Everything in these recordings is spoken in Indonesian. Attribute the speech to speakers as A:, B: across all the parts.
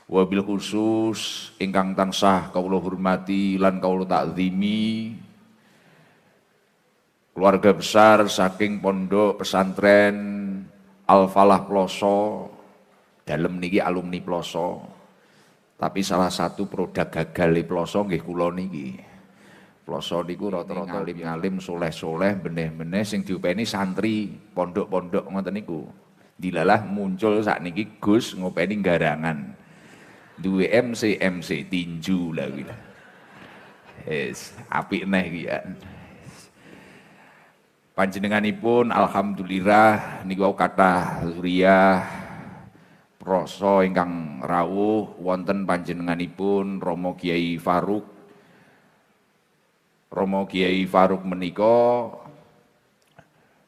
A: Wabil khusus ingkang tansah kawula hormati lan kawula takzimi keluarga besar saking Pondok Pesantren Al Falah Ploso. Dalem niki alumni Ploso. Tapi salah satu produk gagal Ploso nggih kula niki. Ploso niku rata-rata alim-alim soleh-soleh benih-benih sing diupeni santri pondok-pondok ngoten niku. Dilalah muncul sakniki Gus ngopeni garangan. Duwe MC tinju lah kuwi. Apik neh iki ya. Panjenenganipun alhamdulillah niku kathah zuriyah proso ingkang rawuh wonten panjenenganipun Romo Kiai Faruk. Romo Kiai Faruk menika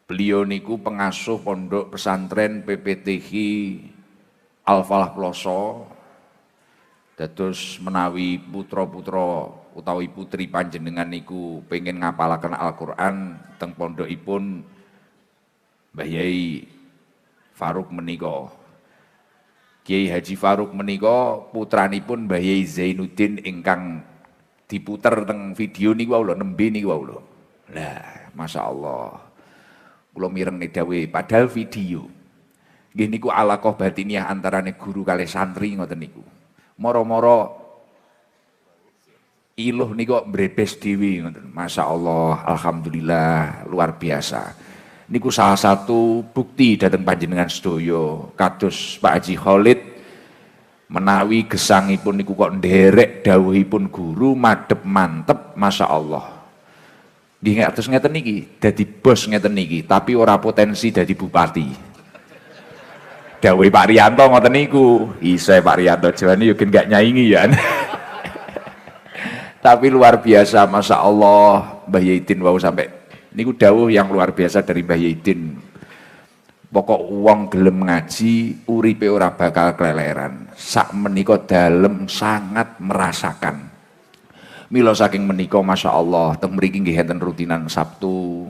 A: beliau niku pengasuh Pondok Pesantren PPTH Al Falah Ploso. Dados menawi putra-putra utawi putri panjenengan niku pengen ngapalaken Al-Qur'an teng pondokipun Mbah Yai Faruk menika. Kiai Haji Faruk menika putranipun Mbah Yai Zainuddin ingkang diputer teng video niku wae lho, nembe niku wae lho. Lah, masyaallah. Kula mireng dawuh padahal video. Nggih niku alaqah batiniah antarane guru kalih santri ngoten niku. Moro-moro iluh niku mbrebes dhewe ngoten. Masyaallah, alhamdulillah luar biasa. Niku salah satu bukti dhateng panjenengan sedaya kados Pak Haji Khalid menawi gesangipun niku kok nderek dawuhipun guru madhep mantep, masyaallah. Nggih terus ngeten niki, dadi bos ngeten niki, tapi ora potensi dadi bupati. Dawuh Pak Riyanto ngoten niku. Isa Pak Riyanto jane yo gak nyaingi ya. Tapi luar biasa, masya Allah, Mbah Yaitin wau sampai niku dawuh yang luar biasa dari Mbah Yaitin. Pokok wong gelem ngaji, uripe ora bakal keleleran. Sak menika dalem sangat merasakan. Mila saking menika masya Allah, teng mriki nggih enten rutinan Sabtu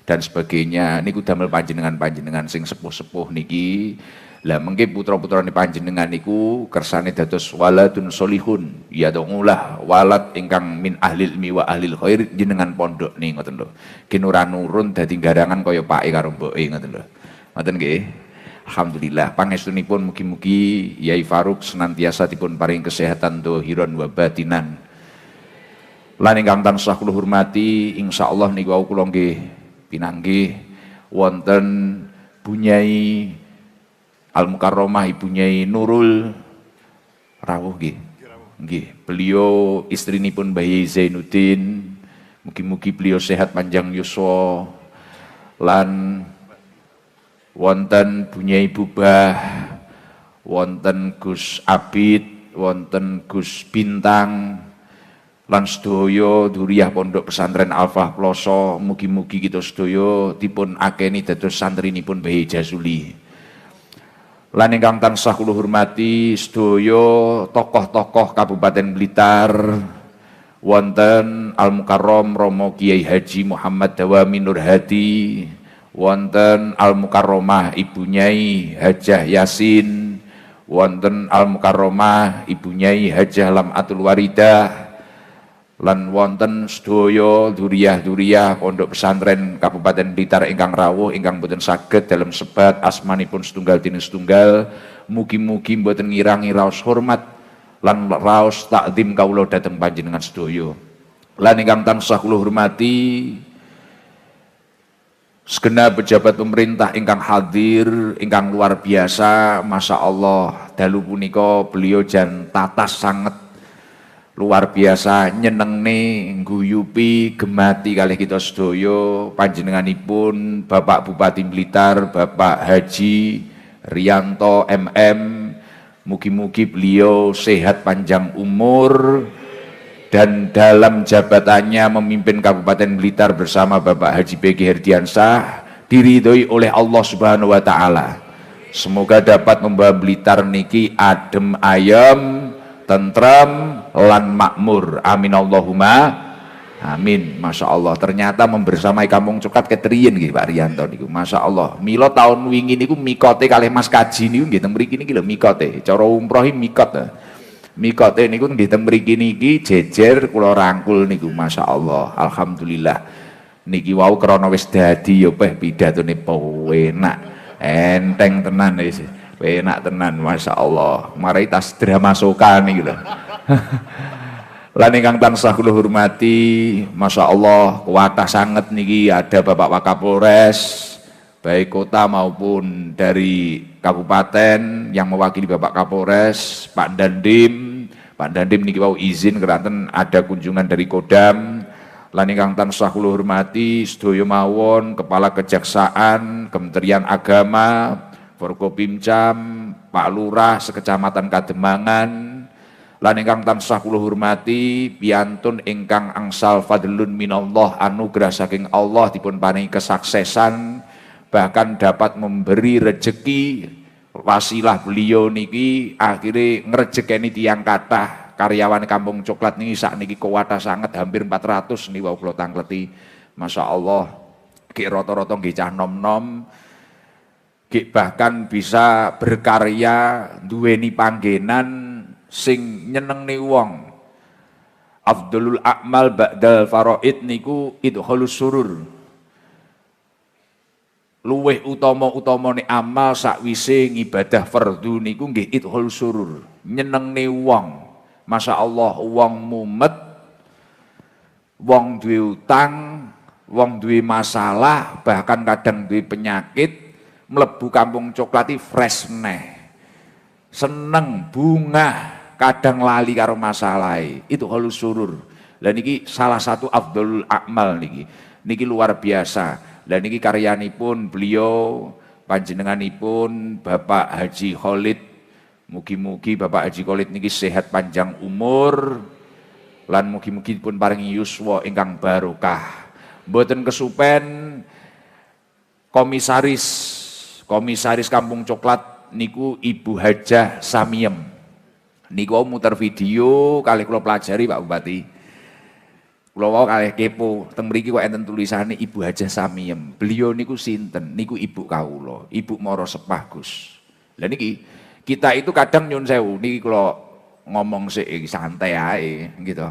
A: dan sebagainya. Niku damel panjenengan sing sepuh-sepuh niki. Lah mengke putra-putrane panjenengan niku kersane dados waladun solihun, ya dongulah walad ingkang min ahlil ilmi wa ahlil khair jenengan pondok nih ngoten lho. Ki ora nurun dadi garangan kaya pake karo mboke ngoten lho. Ngoten nggih. Alhamdulillah pangestunipun mugi-mugi Yai Faruk senantiasa dipun paring kesehatan dhahiran wa batinan. Lan ingkang tansah kula hormati, insyaallah niku wau kula nggih pinanggih wonten Bunyai Al-Mukarromah Ibu Nyai Nurul rawuh nggih. Nggih, beliau istrinipun Mbah Yai Zainuddin. Mugi-mugi beliau sehat panjang yuswa. Lan wonten Bunyai Bubah, wonten Gus Abid, wonten Gus Bintang, lan sedaya duriyah Pondok Pesantren Al-Falah Ploso. Mugi-mugi kita sedaya dipun akeni dados santrinipun Mbah Yai Jazuli. Lan ingkang tansah kula hormati sedaya tokoh-tokoh Kabupaten Blitar, wonten Al Mukarrom Romo Kiai Haji Muhammad Dawami Nur Hadi, wonten Al Mukarromah Ibu Nyai Hajah Yasin, wonten Al Mukarromah Ibu Nyai Hajah Lamatul Waridah, lan wonten sedaya duriyah-duriyah Pondok Pesantren Kabupaten Blitar ingkang rawuh ingkang boten saged dalam sebat asmanipun setunggal dene setunggal. Mugi-mugi boten ngirangi raos hormat lan raos takdim kawula dhateng panjenengan sedaya. Lan ingkang tansah kula hormati segenap pejabat pemerintah ingkang hadir ingkang luar biasa, masya Allah. Dalu punika beliau jan tatas sanget luar biasa, nyenengne, ngguyupi, gemati kalih kita sedaya panjenenganipun Bapak Bupati Blitar, Bapak Haji Riyanto MM. Mugi-mugi beliau sehat panjang umur dan dalam jabatannya memimpin Kabupaten Blitar bersama Bapak Haji PG Herdiansah diridhoi oleh Allah Subhanahu wa taala. Semoga dapat membawa Blitar niki adem ayem, tentram lan makmur. Amin Allahumma Amin, masya Allah. Ternyata membersamai Kampung Coklat keterian gitu Pak Rianto niku, masya Allah. Milo tahun wingi niku mikote kalih Mas Kaji niku nggih teng mriki niki lho mikote. Cara umroh mikot. Mikote niku nggih teng mriki niki jejer kula rangkul niku, masya Allah. Alhamdulillah. Niki wau krana wis dadi ya peh pidatone enak. Enteng tenan wis. Enak tenan, masya Allah. Marai tas drama soka niki lho. Lan ingkang tansah kula hormati, masya Allah kuatah sanget niki ada Bapak Wakapolres baik kota maupun dari kabupaten yang mewakili Bapak Kapolres, Pak Dandim niki wau izin keranten ada kunjungan dari Kodam. Lan ingkang tansah kula hormati sedaya mawon Kepala Kejaksaan, Kementerian Agama, Forkopimcam, Pak Lurah sekecamatan Kademangan. Lan ingkang tansah kula hormati piantun ingkang angsal fadlun minallah, anugerah saking Allah dipun paringi kesuksesan bahkan dapat memberi rejeki wasilah beliau niki akhirnya ngrejekeni tiyang kathah karyawan Kampung Coklat niki sakniki kuwatah sanget hampir 400 nih wau kula tangkleti, masya Allah. Ki rata-rata nggih cah nom-nom, ki bahkan bisa berkarya duweni panggenan sing nyenengne wong. Afdhalul a'mal ba'dal faraid niku idkhalus surur. Luweh utama-utamane amal sakwise ngibadah fardhu niku nggih idkhalus surur, nyenengne wong. Masya Allah, wong mumet, wong duwe utang, wong duwe masalah, bahkan kadang duwe penyakit, mlebu Kampung Coklat iki fresh neh. Seneng, bunga, kadang lali karo masalah itu halus surur. Lah niki salah satu afdhalul a'mal niki luar biasa. Lah niki karyanipun beliau panjenenganipun Bapak Haji Khalid, mugi-mugi Bapak Haji Khalid niki sehat panjang umur lan mugi-mugi pun paringi yuswa ingkang barokah. Mboten kesupen komisaris Kampung Coklat niku Ibu Hajah Samiem. Niku muter video kali kula pelajari Pak Bupati. Kula wau kalih kepo, teng mriki kok enten tulisane Ibu Hajah Samiem. Beliau niku sinten? Niku ibu kawula, Ibu Moro Sepah Gus. Lah niki kita itu kadang nyun sewu niki kula ngomong sik santai ae gitu.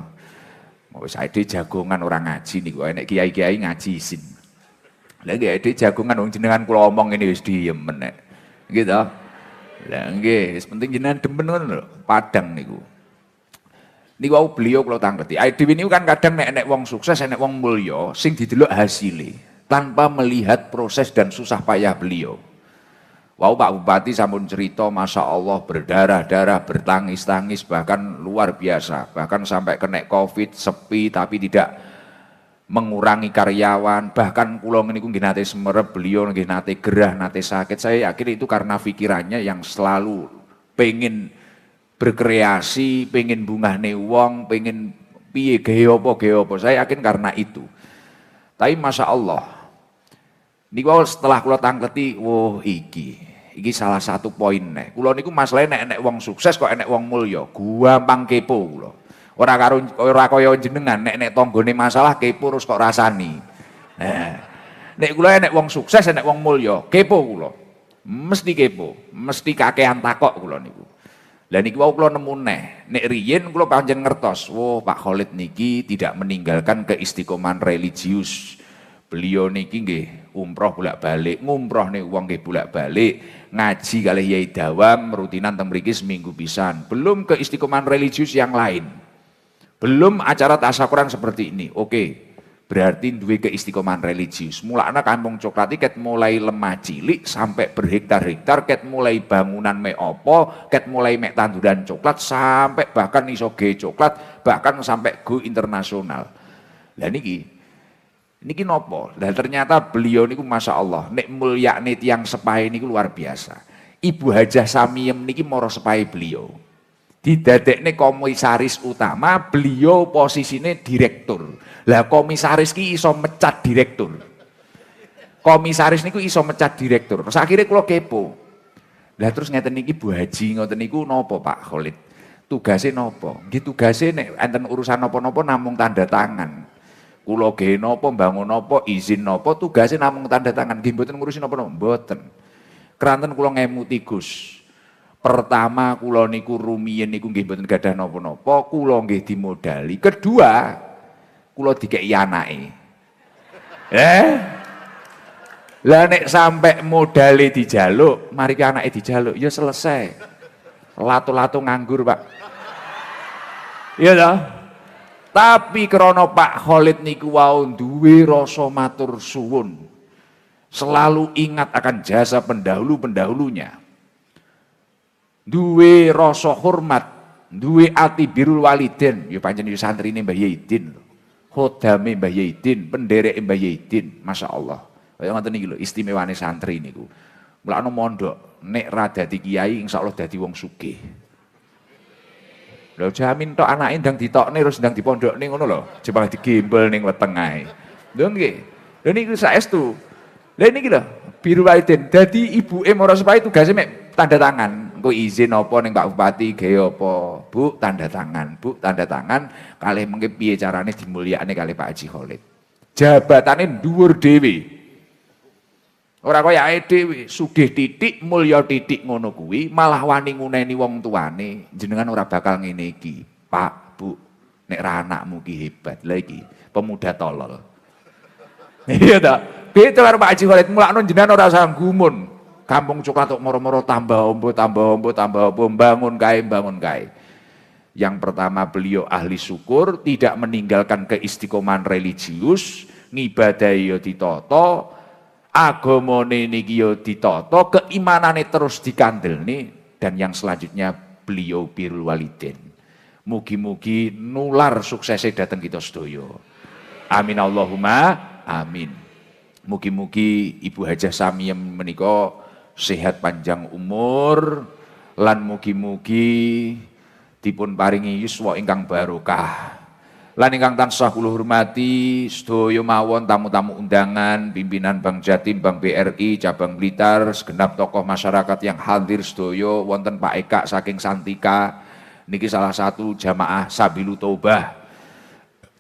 A: Wis ade jagongan orang ngaji niku enek kiai-kiai ngaji isin. Lah nggih ade jagongan wong jenengan kula omong ngene wis diem menek. Gitu. Lah nggih, penting jenengan demen ngono lho, padang niku. Niku wau beliau kula tangleti. Dhewe niku kan kadang nek wong sukses, nek wong mulya sing didelok hasile tanpa melihat proses dan susah payah beliau. Wau Pak Bupati sampun cerita, masya Allah berdarah-darah, bertangis-tangis, bahkan luar biasa. Bahkan sampai kena COVID, sepi tapi tidak mengurangi karyawan, bahkan kula niku nggih nate semerep, beliau nggih nate gerah, nate sakit. Saya yakin itu karena pikirannya yang selalu pengen berkreasi, pengen bungahne wong, pengen piye gawe apa. Saya yakin karena itu. Tapi masya Allah, niku setelah kula tangkleti, wah iki salah satu poin nih. Kula niku masalahnya nek wong sukses kok nek wong mulya, gampang kepo kula. Ora kaya jenengan nek tanggane masalah kepo terus kok rasani. Nah, nek kula nek wong sukses nek wong mulya, kepo kula. Mesti kepo, mesti kakehan takok kula niku. Lah niki wau kula nemu neh, nek riyen kula pancen ngertos, wah Pak Khalid niki tidak meninggalkan keistiqomahan religius. Beliau niki nggih umroh bolak-balik, ngumroh nih wong nggih bolak-balik, ngaji kalih Yai Dawam rutinan teng mriki seminggu pisan. Belum keistiqomahan religius yang lain. Belum acara tasyakuran seperti ini. Oke, berarti duwe keistiqomahan religius. Mulane Kampung Coklat iki ket mulai lemah cilik sampai berhektar-hektar, ket mulai bangunan mek apa, ket mulai mek tanduran coklat sampai bahkan iso ge coklat, bahkan sampai go internasional. Lah niki nopo? Lah ternyata beliau niku masya Allah, nek mulyane tiyang sepahe niku luar biasa. Ibu Hajah Samiem niki moro sepahe beliau. Didadekne komisaris utama, beliau posisine direktur. Lah komisaris ki iso mecat direktur. Komisaris niku iso mecat direktur. Terus akhirnya kula kepo. Lah terus ngeten niki Bu Haji ngoten niku napa Pak Khalid? Tugasnya napa? Nggih tugase nek enten urusan napa-napa namung tanda tangan. Kula ge napa bangun napa izin napa tugase namung tanda tangan nggih mboten ngurusi napa-napa mboten. Keranten kula ngemuti Gus. Pertama kula niku rumiyin niku nggih mboten gadah napa-napa, kula nggih dimodali. Kedua, kula dikeki anake. Lah nek sampai modale dijaluk, mari ki anake dijaluk, ya selesai. Lato-lato nganggur, Pak. Iya toh? Tapi krana Pak Khalid niku wau duwe rasa matur suwun. Selalu ingat akan jasa pendahulu-pendahulunya. Duwe rasa hormat, duwe ati birrul waliden, ya pancen ya santrine Mbah Yaitin. Khodame Mbah Yaitin, pendereke Mbah Yaitin, masyaallah. Kaya ngoten iki lho istimewane santri niku. Mulane mondok nek ra dadi kiai insyaallah dadi wong sugih. Lho jamin tok anake ndang ditokne terus ndang dipondokne ngono lho. Jebang digembel ning weteng ae. Lho nggih. Lho niku saestu. Lha niki lho birrul waliden. Dadi ibuke Mara Sepahe tugase mek tanda tangan. Engko izin apa ning Pak Bupati gawe apa? Bu, tanda tangan. Bu, tanda tangan. Kalih mengke piye carane dimulyakne kalih Pak Haji Khalid. Jabatane dhuwur dhewe. Ora kaya awake dhewe sugih titik mulya titik ngono kuwi malah wani nguneni wong tuane jenengan ora bakal ngene iki Pak Bu nek ra anakmu ki hebat lha iki pemuda tolol. Iya ta beda karo Pak Haji Khalid mulakno jenengan ora usah gumun Kampung Coklat kok moro-moro tambah ombo bangun kae. Yang pertama beliau ahli syukur tidak meninggalkan keistiqomahan religius ngibadahi yo ditata agamane niki yo ditata, keimanane terus dikandelne dan yang selanjutnya beliau birrul waliden. Mugi-mugi nular suksese dateng kita sedaya. Amin Allahumma amin. Mugi-mugi Ibu Hajah Samiem menika sehat panjang umur lan mugi-mugi dipun paringi yuswa ingkang barokah. Lan ingkang tansah kula hormati sedaya mawon tamu-tamu undangan, pimpinan Bank Jatim, Bank BRI, Cabang Blitar, segenap tokoh masyarakat yang hadir sedaya, wonten Pak Eka saking Santika, niki salah satu jamaah Sabilu Taubah,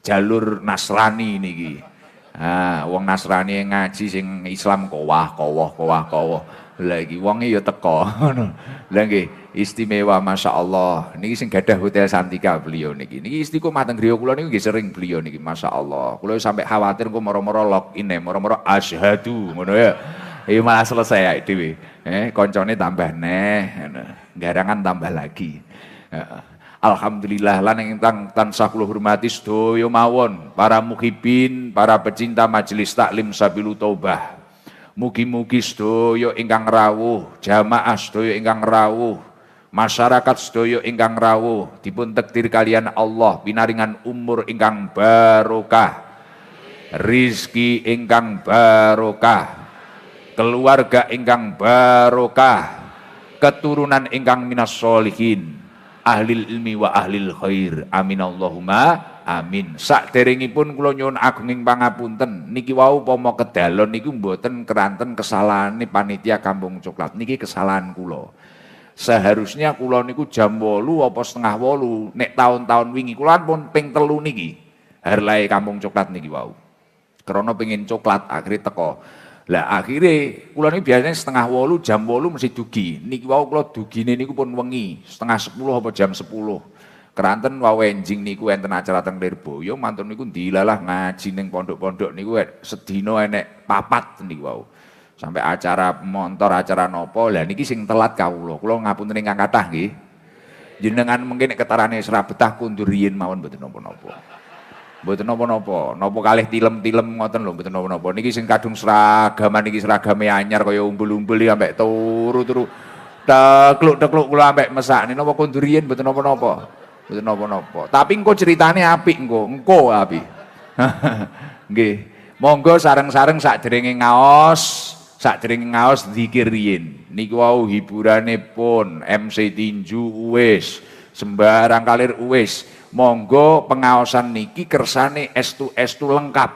A: jalur Nasrani niki. Wong Nasrani yang ngaji sing Islam kowah. Lagi wonge ya teko ngono. Lah nggih, istimewa masyaallah. Niki sing gadah Hotel Santika beliau niki. Niki istiqomah teng griya kula niku nggih sering beliau niki masyaallah. Kula sampai khawatir kok moro-moro login moro-moro asyhadu ngono ya. Iya malah selesai ya dhewe. Koncone tambah ngono. Garangan tambah lagi. Alhamdulillah lan ingkang tansah kula hormati sedaya mawon para muhibin, para pecinta majelis taklim Sabilu Taubah. Mugi-mugi sedaya ingkang rawuh, jamaah sedaya ingkang rawuh, masyarakat sedaya ingkang rawuh dipun takdir kalian Allah pinaringan umur ingkang barokah, rizki ingkang barokah, keluarga ingkang barokah, keturunan ingkang minas sholihin, ahlil ilmi wa ahlil khair. Amin Allahumma amin. Saderengipun kula nyuwun agunging pangapunten niki wau upama kedalon niku mboten keranten kesalahane panitia Kampung Coklat. Niki kesalahan kula. Seharusnya kula niku jam 8 apa setengah 8 nek tahun-tahun wingi kula pun ping 3 niki harlae Kampung Coklat niki wau. Krana pengin coklat akhirnya teko. Lah akhirnya kula niki biasanya setengah 8 jam 8 mesti dugi. Niki wau kula dugine niku pun wengi setengah 10 apa jam 10. Keranten wawenjing niku enten acara teng Lirboyo, mantun niku dilalah ngaji ning pondok-pondok niku sedina enek 4 niku wau. Sampai acara montor, acara nopo, lah niki sing telat kawula. Kula ngapunten ingkang kathah nggih. Jenengan mungkin nek ketarane ora betah kundur riyin mawon mboten napa-napa. Mboten napa-napa. Napa kalih tilem-tilem ngoten lho mboten napa-napa. Niki sing kadung seragaman niki seragame anyar kaya umbul-umbul iki ambek turu-turu. Tekluk-tekluk kula ambek mesakne napa kundur riyin mboten napa-napa. Mboten napa-napa. Tapi engko ceritane apik engko apik. Nggih. Monggo sareng-sareng sakderenge ngaos zikir riyin. Niku wau hiburane pun MC tinju wis, sembarang kalir wis. Monggo pengaosan niki kersane estu lengkap.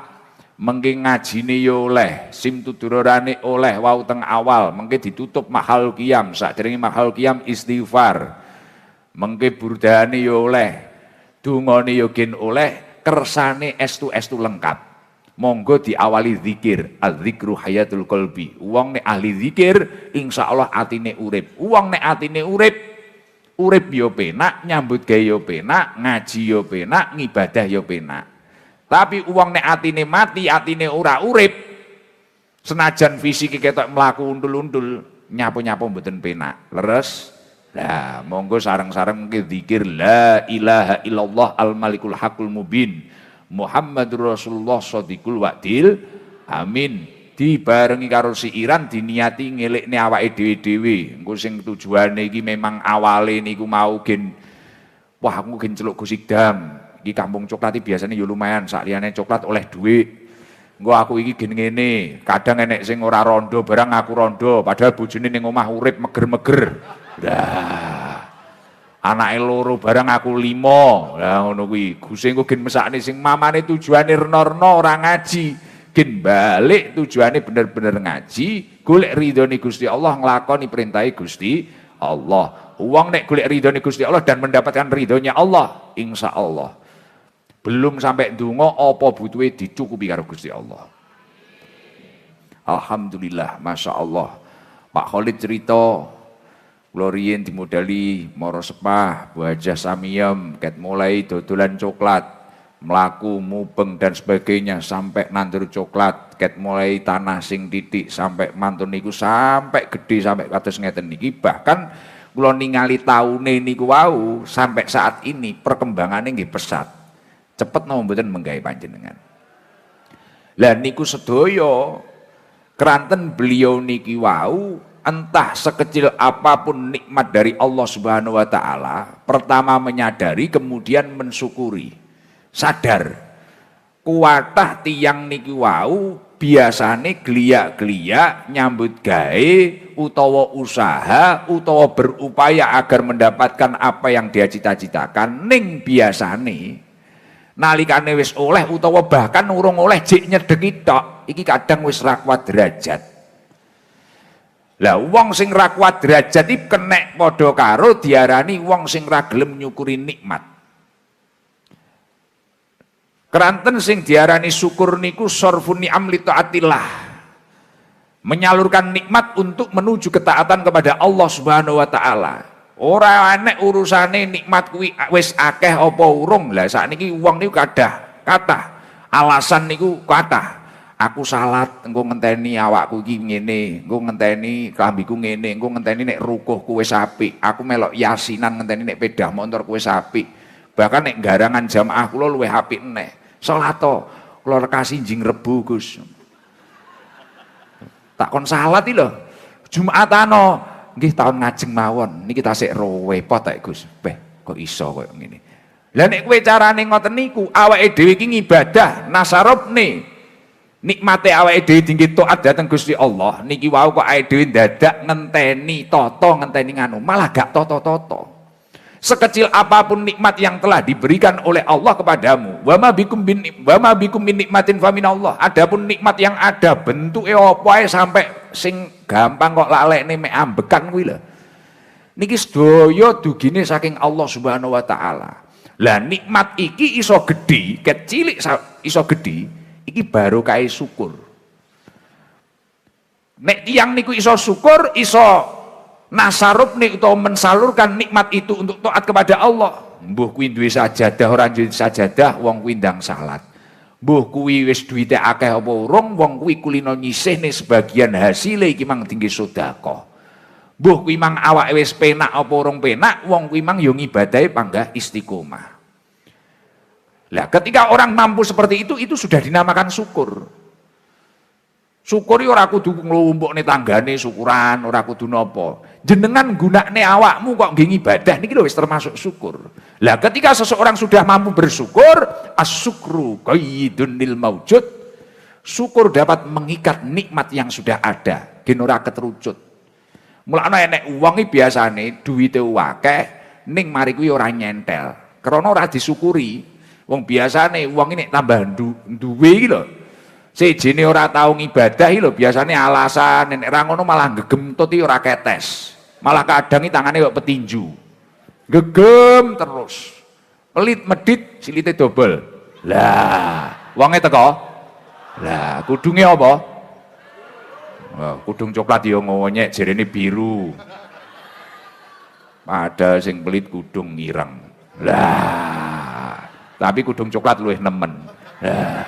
A: Mengke ngajine yo oleh, sim tudurane oleh wau teng awal, mengke ditutup mahal qiyam, sakderenge mahal qiyam istighfar. Mengke burdane yo oleh, dungane yo gen oleh, kersane estu lengkap. Monggo diawali zikir, az-zikru hayatul qalbi. Wong nek ahli zikir insyaallah atine urip. Wong nek atine urip yo penak, nyambut gawe yo penak, ngaji yo penak, ngibadah yo penak. Tapi wong nek atine mati, atine ora urip, senajan fisik ketok mlaku undul-undul, nyapu-nyapu mboten penak. Leres? Lah, monggo sareng-sareng ke zikir la ilaha illallah al-malikul haqqul mubin. Muhammadur Rasulullah shadiqul wa'dil. Amin. Dibarengi karo siiran diniati ngelekne awake dhewe-dhewe. Engko sing tujuane iki memang awale niku mau gen wah aku gen celuk Gusikdam. Iki kampung coklat iki biasane ya lumayan, sakliyane coklat oleh duit. Engko aku iki gen ngene, kadang enek sing ora rondo barang aku rondo, padahal bojone ning omah urip meger-meger. Lah anake loro barang aku 5. Lah ngono kuwi. Guse engko gen mesakne sing mamane tujuane rena-rena ora ngaji. Gen balik tujuane bener-bener ngaji, golek ridhone Gusti Allah, nglakoni perintahe Gusti Allah. Wong nek golek ridhone Gusti Allah dan mendapatkan ridhonya Allah, insyaallah belum sampai ndonga apa butuhe dicukupi karo Gusti Allah. Alhamdulillah, masya Allah. Pak Khalid cerita, kula riyen dimodali Moro Sepah, Bu Hajah Samiyem, ket mulai dodolan coklat, melaku, mubeng dan sebagainya sampai nandur coklat, ket mulai tanah sing titik sampai mantun niku sampai gede sampai kados ngeten niki. Bahkan kula ningali taune niku wau sampai saat ini perkembangannya nggih pesat. Cepet napa mboten menggawe panjenengan. Lah niku sedaya keranten beliau niki wau entah sekecil apapun nikmat dari Allah Subhanahu wa taala, pertama menyadari kemudian mensyukuri. Sadar kuatah tiang niki wau biasane geliak-geliak nyambut gawe utawa usaha utawa berupaya agar mendapatkan apa yang dia cita-citakan, ning biasane nalikane wis oleh utawa bahkan urung oleh jek nyedeki tok iki kadang wis ra kuat derajat. Lah wong sing ra kuat derajat iki kenek padha karo diarani wong sing ra gelem nyukuri nikmat. Keranten sing diarani syukur niku sorfun ni'am li taatillah. Menyalurkan nikmat untuk menuju ketaatan kepada Allah Subhanahu wa taala. Ora enek urusane nikmat kuwi wis akeh apa urung. Lah sakniki wong niku kathah alasan niku kathah. Aku salat engko ngenteni awakku iki ngene, engko ngenteni klambiku ngene, engko ngenteni nek rukuhku wis apik. Aku melok yasinan ngenteni nek pedah motorku wis apik. Bahkan nek garangan jamaah kula luwih apik neh. Salat to, kula rekasi jing Rebu, Gus. Tak kon salat iki lho. Jumatano nggih taun ngajeng mawon. Niki tasik repot tak Gus. Beh, kok iso koyo ngene. Lah nek kowe carane ngoten niku, awake dhewe iki ngibadah, nasarobne. Nikmate awake dhewe dingge taat dhateng Gusti Allah. Niki wau kok awake dhewe dadak ngenteni tata, ngenteni nganu, malah gak tata-tata. Sekecil apapun nikmat yang telah diberikan oleh Allah kepadamu, wa ma bikum min nikmatin fa minallah. Adapun nikmat yang ada bentuke apa ae sampai sing gampang kok lalekne mek ambekan kuwi lho. Niki sedaya dugine saking Allah Subhanahu wa taala. Lah nikmat iki iso gedhi, kecilik iso gedhi, iki barokah syukur. Nek tiyang niku iso syukur, iso nasarub nih atau mensalurkan nikmat itu untuk taat kepada Allah. Mbuh kuwi duwe sajadah ora duwe sajadah, wong kuwi ndang salat. Mbuh kuwi wis duwite akeh apa urung, wong kuwi kulino nyisihne sebagian hasile iki mang tinggi sedekah. Mbuh kuwi mang awake wis penak apa urung penak, wong kuwi mang yo ngibadahe panggah istiqomah. Lah ketika orang mampu seperti itu sudah dinamakan syukur. Syukuri ora kudu nglumpukne tanggane syukuran, ora kudu napa. Jenengan gunakne awakmu kok nggih ibadah niki lho wis termasuk syukur. Lah ketika seseorang sudah mampu bersyukur, asyukru qayyidun lil maujud. Syukur dapat mengikat nikmat yang sudah ada, gen ora keterucut. Mulane enek wong iki biasane duwite akeh ning mari kuwi ora nyentel. Krana ora disyukuri. Wong biasane wong iki nek tambah duwe iki lho. Sejene ora tau ngibadah lho, biasane alasan nek ra ngono malah gegem-tut ora ketes. Malah kadang tangane kok petinju. Gegem terus. Pelit medit silite dobel. Lah, wonge teko. Lah, kudunge apa? Wah, kudung coklat ya ngonyek jerene biru. Ada sing pelit kudung ireng. Lah, tapi kudung coklat luwih nemen. Lah,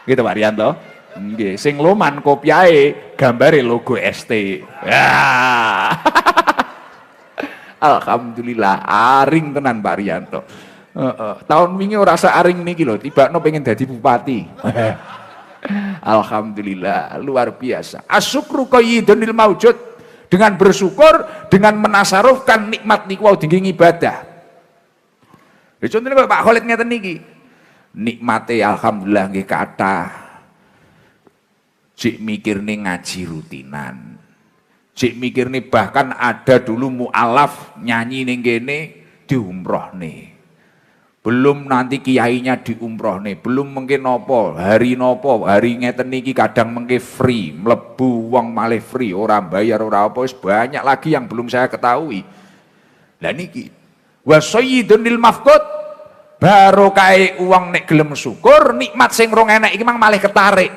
A: gitu Pak Rianto. Nggih, sing loman kopiahe gambare logo ST. Ya. Alhamdulillah aring tenan Pak Rianto. Tahun wingi ora aring niki lho, tibakno pengen dadi bupati. Alhamdulillah luar biasa. Asyukru qayyidunil maujud. Dengan bersyukur, dengan menasarufkan nikmat niku wau dinggo ibadah. Ya contohnya Pak Khalid ngeten niki. Nikmate alhamdulillah nggih kathah. Cik mikirne ngaji rutinan. Cik mikirne bahkan ada dulu mu'alaf nyanyi ning kene diumrohne. Belum nanti kiainya diumrohne, belum mungkin nopo, hari ngeten niki kadang mengke free, mlebu wong malih free, ora bayar ora apa, wis banyak lagi yang belum saya ketahui. Lah niki wa sayyidunil mafqud, barokah uang nek gelem syukur, nikmat sing rong enek iki mang malih ketarik.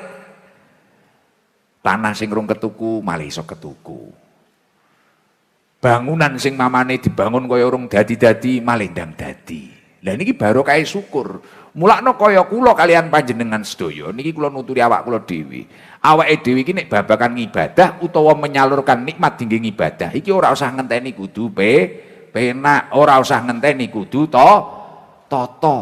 A: Tanah sing rong ketuku malih iso ketuku. Bangunan sing mamane dibangun kaya urung dadi-dadi malih ndang dadi. Lah niki barokah syukur. Mulakno kaya kula kalian panjenengan sedaya niki kula nuturi awak kula dhewe. Awake dhewe iki nek babakan ngibadah utawa menyalurkan nikmat dinggo ibadah iki ora usah ngenteni kudu penak, ora usah ngenteni kudu tata.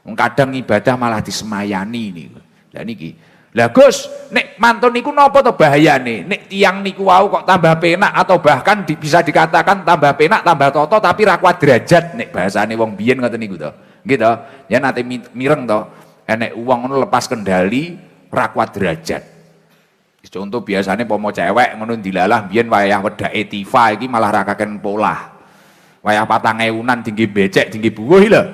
A: Wong kadang ibadah malah disemayani niku. Lah niki. Lah Gus, nek mantun niku napa to bahayane? Nek tiyang niku wau kok tambah penak atau bahkan bisa dikatakan tambah penak, tambah toto tapi ra kuat derajat nek bahasane wong biyen ngoten niku to. Nggih to? Ya nate mireng to. Enek wong ngono lepas kendali ra kuat derajat. Contoh biasane pomo cewek ngono dilalah biyen wayah wedake Tifa iki malah ra kaken polah. Wayah 4.000-an tinggi becek, tinggi buwuh lho.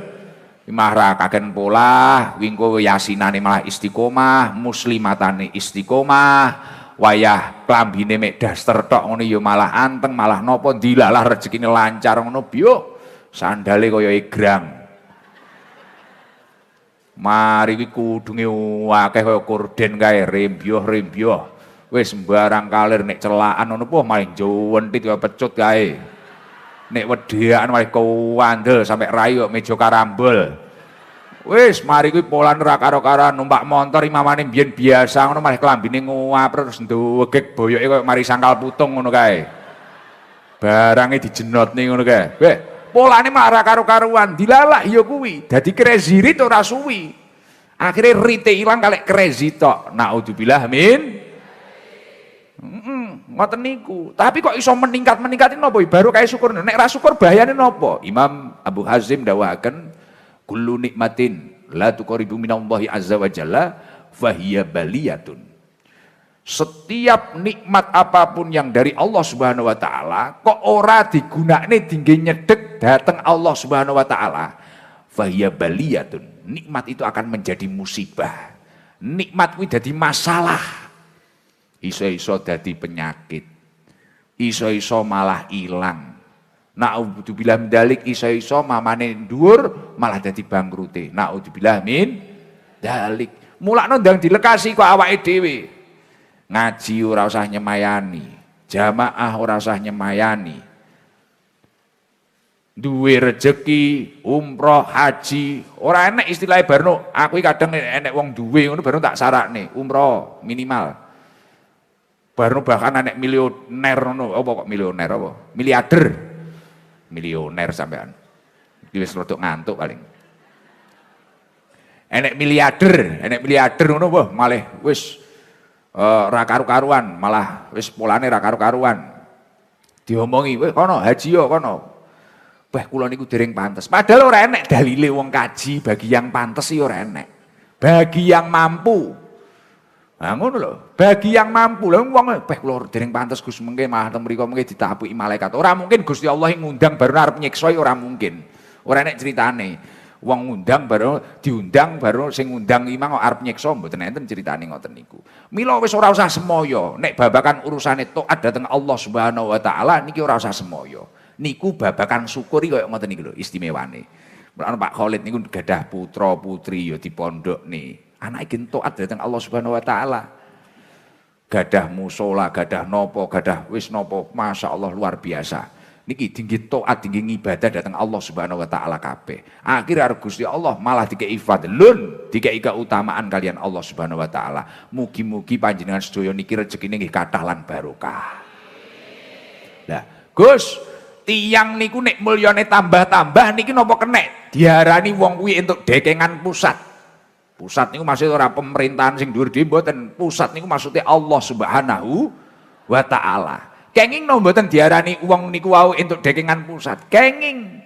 A: Imah kaken pola, wingko yasinane malah istiqomah, muslimatane istiqomah, wayah klambine mek daster tok ngono ya malah anteng, malah nopo dilalah rezekine lancar ngono biyo, sandale kaya egrang. Mari kuwi kudunge akeh kaya korden kae, rembyoh. Wis sembarang kalir nek celaan ngono po malah jowentit kaya pecut kae. Nek wedhekan wae kuwandel sampai rayu meja karambol. Wis mari kuwi polan ra karo-karoan numpak montor imamane biyen biasa ngono malah klambine nguap terus ndwegek boyoke koyo mari sangkal putung ngono kae. Barange dijenotne ngono kae. Weh, polane malah ra karo-karuan, dilalak ya kuwi. Dadi crazy rich ora suwi. Akhire rite ilang kalek crazy tok. Naudzubillah min. Ngoten niku. Tapi kok iso meningkat-meningkatin napa baru kayak syukur. Nek ra syukur bahayane napa? Imam Abu Hazim dawuhaken kullu nikmatin la tuqribu minallahi azza wa jalla fahiya baliyatun. Setiap nikmat apapun yang dari Allah Subhanahu wa taala kok ora digunakne dinggo nyedek dateng Allah Subhanahu wa taala, fahiya baliyatun. Nikmat itu akan menjadi musibah. Nikmat kuwi dadi masalah. Iso-iso dadi penyakit, iso-iso malah ilang. Naudzubillah min dzalik, iso-iso mamane dhuwur malah dadi bangkrute. Naudzubillah min dzalik. Mulakno ndang dilekasi kok awake dhewe. Ngaji ora usah nyemayani, jamaah ora usah nyemayani. Duwe rejeki, umroh, haji, ora enek istilahnya barno. Aku kadang enek wong duwe ngono barno tak sarakne, umroh minimal. Baru bahkan anek milioner ngono, apa kok milioner apa? Miliarder. Milioner sampean. Iki wis rodok ngantuk paling. Enek miliarder ngono wah malah wis ra karu-karuan, malah wis polane ra karu-karuan. Diomongi, "Weh kono haji yo kono." Wah kula niku dereng pantes. Padahal ora enek dalile wong kaji bagi yang pantes iki ora enek. Bagi yang mampu. Nah ngono lho, bagi yang mampu lho wong kula dereng pantes Gus mengke malah teng mriku mengke ditapuki malaikat. Ora mungkin Gusti Allah ngundang baru arep nyiksa ora mungkin. Ora enek critane. Wong ngundang baru diundang baru sing ngundang iki mang arep nyiksa mboten enten critane ngoten niku. Mila wis ora usah semoyo. Nek babakan urusane taat dhateng Allah Subhanahu wa taala niki ora usah semoyo. Niku babakan syukuri kaya ngoten niku lho istimewane. Mulane Pak Khalid niku gadah putra putri ya dipondhokne. Anake gen taat dhateng Allah Subhanahu wa taala. Gadah musala, gadah nopo, gadah wis nopo, masyaallah luar biasa. Niki tinggi taat, tinggi ibadah dhateng Allah Subhanahu wa taala kabeh. Akhire arep Gusti Allah malah dikei fadlun, dikei keutamaan kalian Allah Subhanahu wa taala. Mugi-mugi panjenengan sedaya niki rezekine nggih kathah lan barokah. Lah, Gus, tiyang niku nek mulyane tambah-tambah niki napa kenek? Diarani wong kuwi entuk dekengan pusat. Pusat niku maksudnya ora pemerintahan sing dhuwur dhewe mboten. Pusat niku maksudnya Allah Subhanahu wa taala. Kenging no mboten diarani wong niku wau entuk dekengan pusat. Kenging.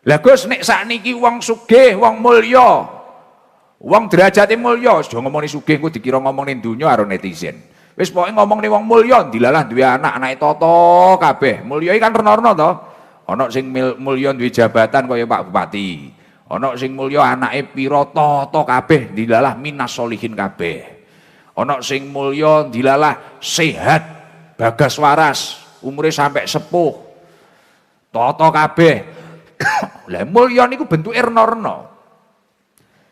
A: Lah Gus nek sakniki wong sugih, wong mulya, wong derajate mulya, aja ngomongni sugih engko dikira ngomongin donya karo netizen. Wis pokoke ngomongne wong mulya, dilalah duwe anak, anake toto kabeh. Mulya iki kan rena-rena to. Ana sing mulya duwe jabatan kaya Pak Bupati. Ana sing mulya anake pira toto kabeh, dilalah minas solihin kabeh. Ana sing mulya dilalah sehat, bagas waras, umure sampai sepuh. Toto kabeh. Lah mulya niku bentuke rena-rena.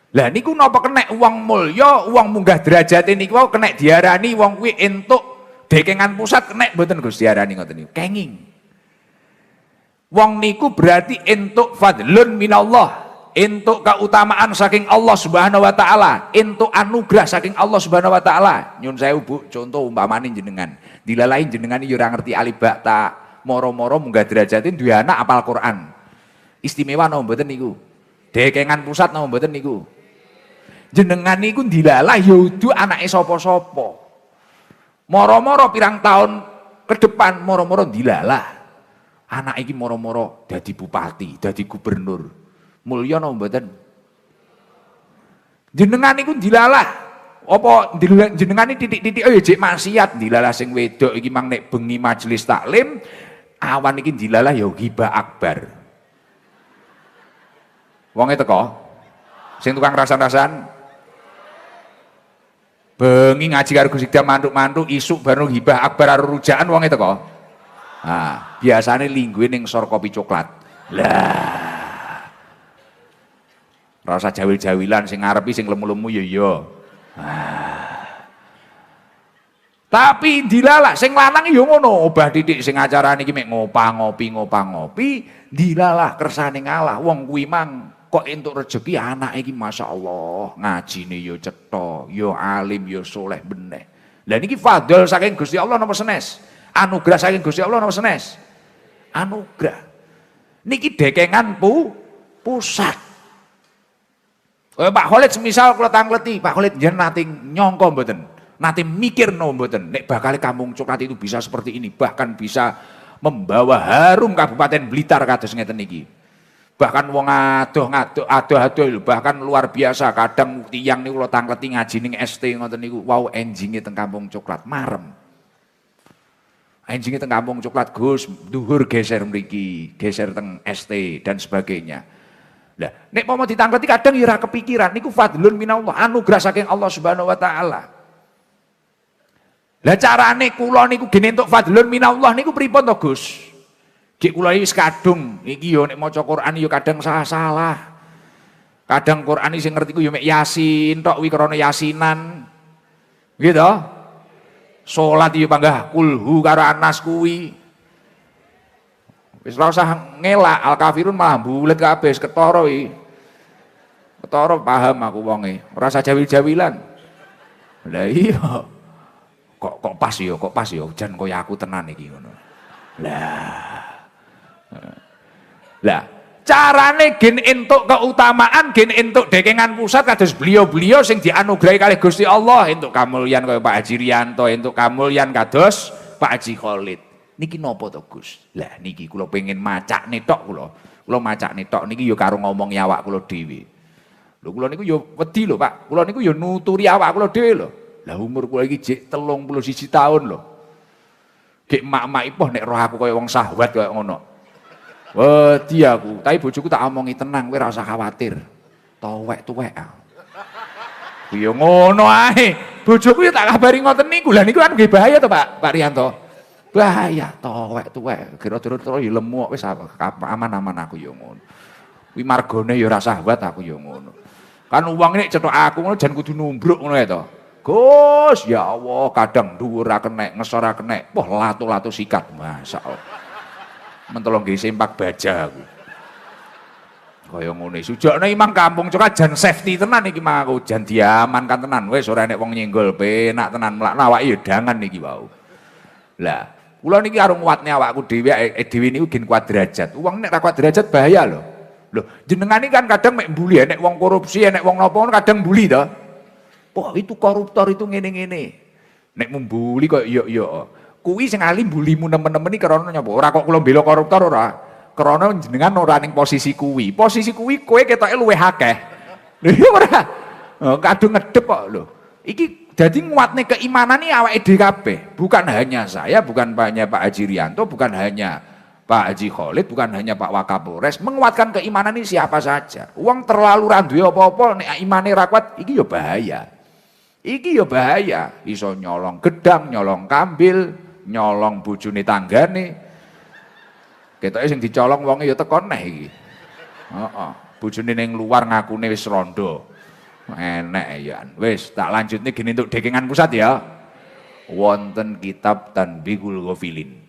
A: Lah niku napa kenek wong mulya, wong munggah derajate niku kenek diarani wong kuwi entuk dekengan pusat kenek mboten Gus diarani ngoten niku. Kenging. Wong niku berarti entuk fadlun minallah, entuk keutamaan saking Allah Subhanahu wa taala, entuk anugerah saking Allah Subhanahu wa taala. Nyun sewu Bu, contoh umpamane jenengan, dilalahi jenengan yo ora ngerti alif ba ta, moro-moro munggah derajate duwe anak apal Quran. Istimewa napa mboten niku? Dekengan pusat napa mboten niku? Jenengan niku dilalah ya udu anake sapa-sapa. Moro-moro pirang tahun ke depan moro-moro dilalah. Anak iki moro-moro dadi bupati, dadi gubernur. Mulya napa mboten? Jenengan niku dilalah. Apa jenengan iki titik-titik oh ya jek maksiat dilalah sing wedok iki mang nek bengi majelis taklim awan iki dilalah ya ghibah akbar. Wonge teko. Sing tukang rasan-rasan bengi ngaji karo Gus Ikdam mantuk-mantuk isuk baru hibah akbar karo rujaan wonge teko. Nah, biasane lingguhe ning sor kopi coklat. Lah. Rasa jawil-jawilan sing ngarepi sing lemu-lemu ya iya. Tapi dilalah sing lanang ya ngono, obah titik sing acarane iki mek ngopi, dilalah kersane ngalah wong kuwi mang kok entuk rezeki anak iki masyaallah ngajine ya cetha ya alim ya soleh beneh. Lah niki fadl saking Gusti Allah napa senes? Anugerah saking Gusti Allah napa senes? Anugerah. Niki dekengan pusat. Kaya Pak Khalid semisal kula tangleti, Pak Khalid jenengan nate nyangka mboten? Nate mikir no mboten nek bakal Kampung Coklat itu bisa seperti ini, bahkan bisa membawa harum Kabupaten Blitar kados ngeten niki. Bahkan wong adoh lho, bahkan luar biasa. Kadang tiyang niku kula tangleti ngaji ning ST ngoten niku, wau enjinge teng Kampung Coklat marem. Enjinge teng Kampung Coklat Gus, dhuwur geser mriki, geser teng ST dan sebagainya. Lah, nek mau ditangleti kadang ya ora kepikiran niku fadlun minallah, anugerah saking Allah Subhanahu wa taala. Lah carane kula niku gene entuk fadlun minallah niku pripun to Gus? Dik kula iki wis kadung, iki yo nek maca Quran yo kadang salah-salah. Kadang Quran sing ngerti ku yo mek Yasin tok wi krana yasinan. Nggih to? Salat yo panggah kulhu karo Anas kuwi. Wis ora usah ngelak, Al-Kafirun malah bulet kabeh ketara iki. Ketara paham aku wonge, ora usah jawil-jawilan. Lah iya. Kok pas yo, jan kaya aku tenan iki ngono. Lah, carane gen entuk keutamaan, gen entuk dekengan pusat kados beliau-beliau sing dianugerahi kalih Gusti Allah, entuk kamulyan kaya Pak Haji Rianto, entuk kamulyan kados Pak Haji Khalid. Niki napa to Gus? Lah niki kula pengen macakne tok kula. Kula macakne tok niki ya karo ngomongi awak kula dhewe. Lho kula niku ya wedi lho Pak. Kula niku ya nuturi awak kula dhewe lho. Lah umur kula iki jek 31 tahun lho. Gek mak-mak ipoh nek roh aku kaya wong syahwat kaya ngono. Wedi aku, tapi bojoku tak omongi tenang, kowe ora usah khawatir. Tuwek-tuwek. Ya ngono ae. Bojoku ya tak kabari ngoten niku. Lah niku kan nggih bahaya to Pak Rianto. Bahaya tuwek-tuwek. Kira-kira ya lemu wis aman-aman aku ya ngono. Kuwi margane ya ora syahwat aku ya ngono. Kan uang ini cetok aku ngono jan kudu numbruk ngono ya to. Gus, ya Allah, kadang dhuwur ra kenek, ngesor ra kenek. Wah, latu-latu sikat, masyaallah. Mentolong nggih sempak baja aku. Kaya ngono. Sujakno imam kampung cokak jan safety tenan iki mah aku, jan diamankan tenan. Wis ora enek wong nyenggol, penak tenan mlakno awake ya dangan niki wau. Lah, kula niki karo nguatne awakku dhewe niku gen kuat derajat. Wong nek ra kuat derajat bahaya lho. Loh, jenengan ini kan kadang mek mbuli, nek wong korupsi, nek wong napa kadang mbuli to. Wah, itu koruptor itu ngene-ngene. Nek membuli kok iya. Kuwi sing ali mbulimu nemen-nemen iki krana nyapa? Ora kok kula bela koruptor ora. Krana jenengan ora ning posisi kuwi. Posisi kuwi kowe ketoke luwih akeh. Lho ora. Kadung ngedep kok lho. Iki dadi nguatne keimanan iki awake dhewe kabeh. Bukan hanya saya, bukan hanya Pak Haji Rianto, bukan hanya Pak Haji Khalid, bukan hanya Pak Wakapolres, menguatkan keimanan ini siapa saja. Uang terlalu randuwe apa-apa, nek imane ra kuat, iki ya bahaya. Iki ya bahaya, iso nyolong gedang, nyolong kambil, nyolong bojone tanggane. Ketoke sing dicolong wonge ya teko neh iki. Heeh, bojone ning luar ngakune wis rondo. Enek ya. Wis, tak lanjutne gini untuk dekengan pusat ya. Wonten kitab Tanbihul Ghafilin.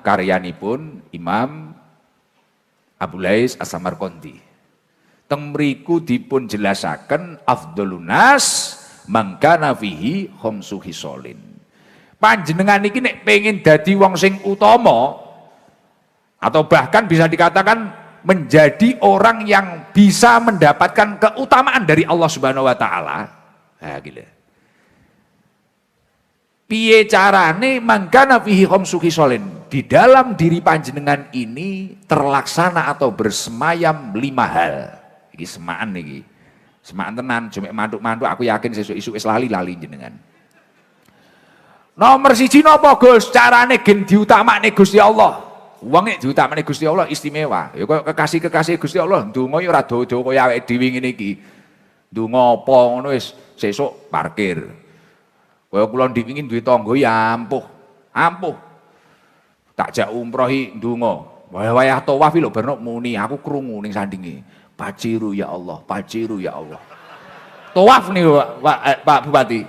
A: Karyanipun Imam Abu Lais As-Samarqandi. Teng mriku dipun jelasaken afdhalun nas mangkana fihi khamsu khisalin. Panjenengan iki nek pengin dadi wong sing utama atau bahkan bisa dikatakan menjadi orang yang bisa mendapatkan keutamaan dari Allah Subhanahu wa taala. Nah, gila. Piye carane mangkana fihi khamsu khisalin, di dalam diri panjenengan ini terlaksana atau bersemayam 5 hal. Iki semaan iki. Semaan tenan, cuma mantuk-mantuk aku yakin sesuk-esuk wis lali-lali jenengan. Nomor 1 napa Gus? Carane gen diutamakne Gusti Allah. Wong nek diutamakne Gusti Allah istimewa. Ya kok kekasih-kekasih Gusti Allah ndonga ya ora dodo kaya awake dhewe ngene iki. Ndonga apa ngono wis sesuk parkir. Kaya kula ndipingin duwe tangga ya ampuh. Tak jak umrohi ndonga. Wayah tawaf lho barno muni, aku krungu ning sandinge. Paciru ya Allah, paciru ya Allah. Tawaf nih Pak Bupati.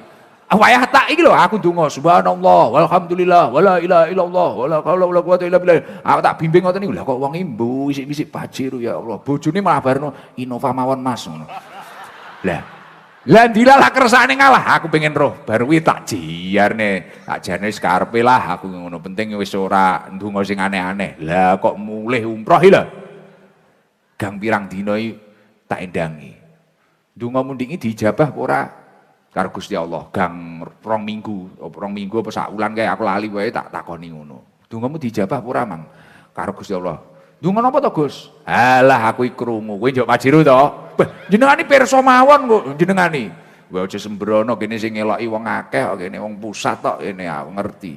A: Wayah tak iki lho aku ndonga subhanallah walhamdulillah wala ilaha illallah wala haula wala quwata illa billah. Aku tak bimbing ngoten niku lha kok wong imbu wisik-wisik paciru ya Allah. Bojone malah barno Innova mawon Mas ngono. Lah dilalah kersane ngalah, aku pengen roh, baru kuwi tak jiarne, tak jane wis karepe lah aku ngono, penting wis ora ndonga sing aneh-aneh. Lah kok mulih umroh iki lho. Gang pirang dina iki tak endangi. Ndonga mundingi dijabah apa ora karo Gusti Allah. Gang 2 minggu apa sak wulan kae aku lali wae tak takoni ngono. Ndongamu dijabah apa ora, Mang? Karo Gusti Allah. Ndonga napa to, Gus? Alah aku iki krungu, kowe njok pajiru to. Jenengani pirsa mawon kok jenengani. Wae aja sembrono kene sing ngeloki wong akeh kok kene wong pusat tok kene aku ngerti.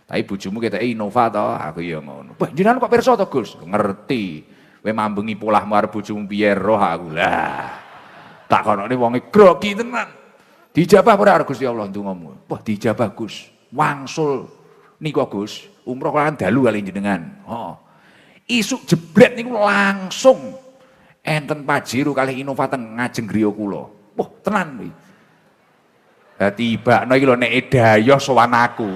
A: Tapi bojomu ketoke Innova to, aku ya ngono. Wah, jenengan kok pirsa to, Gus? Ngerti. Kowe mambengi polahmu arep bojomu piye roh aku. Lah. Tak konone wonge grogi tenan. Dijabah ora Gusti Allah ndongamu? Wah, dijabah Gus. Wangsul niku Gus, umroh kan dalu kali jenengan. Heeh. Isuk jebret niku langsung enten Pajiru kali Innova teng ngajeng griya kula. Wah, tenan kuwi. Tibakno iki lho nek edayoh sowan aku.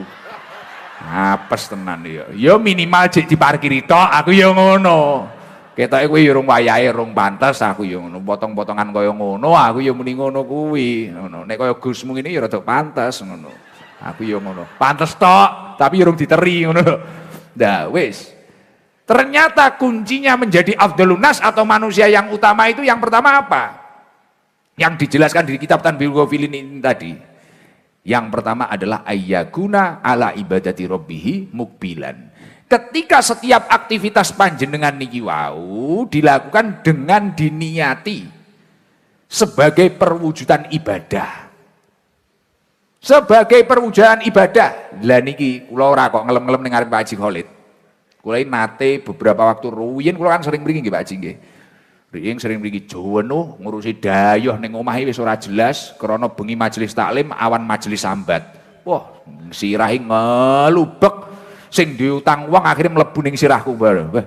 A: Apes tenan ya. Ya minimal jek diparkiri tok, aku ya ngono. Ketoke kuwi ya rung wayahe, rung pantes aku ya ngono. Potong-potongan kaya ngono, aku ya muni ngono kuwi. Ngono. Nek kaya Gusmu ngene ya rada pantes ngono. Aku ya ngono. Pantes tok, tapi ya rung diteri ngono. Nah, wis. Ternyata kuncinya menjadi afdhalun nas atau manusia yang utama itu yang pertama apa? Yang dijelaskan di kitab Tanbihul Ghafilin ini tadi. Yang pertama adalah ayyakuna ala ibadati rabbihi mukbilan. Ketika setiap aktivitas panjenengan niki wau dilakukan dengan diniati sebagai perwujudan ibadah. Sebagai perwujudan ibadah. Lah niki kula ora kok ngelem-ngelem ning arep Pak Haji Khalid. Kula nate beberapa waktu ruwiyin kula kan sering mriki nggih Pak Haji nggih. Riyen sering mriki jowono ngurusi dayoh ning omahe wis ora jelas krana bengi majelis taklim awan majelis sambat. Wah, sirahe ngelubek sing diutang wong akhirnya mlebu ning sirahku bareng. Wah,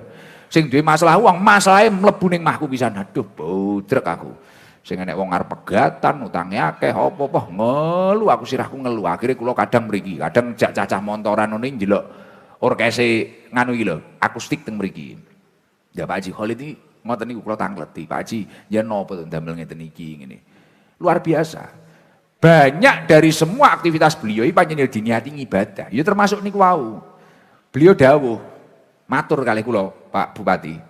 A: Sing duwe masalah uang, masalahe mlebu ning mahku pisan. Aduh, bodrek aku. Sing enek wong arep pegatan, utange akeh apa-apa ngelu aku sirahku ngelu. Akhire kula kadang mriki, kadang jak cacah montoran ngene ndelok orkese nganu iki lho, akustik teng mriki. Ya Pak Haji Khalid iki ngoten niku kula tangleti. Pak Haji, yen napa to ndamel ngeten iki ngene. Luar biasa. Banyak dari semua aktivitas beliau iki pancen diniati ibadah. Ya termasuk niku wau. Beliau dawuh, matur kalih kula Pak Bupati.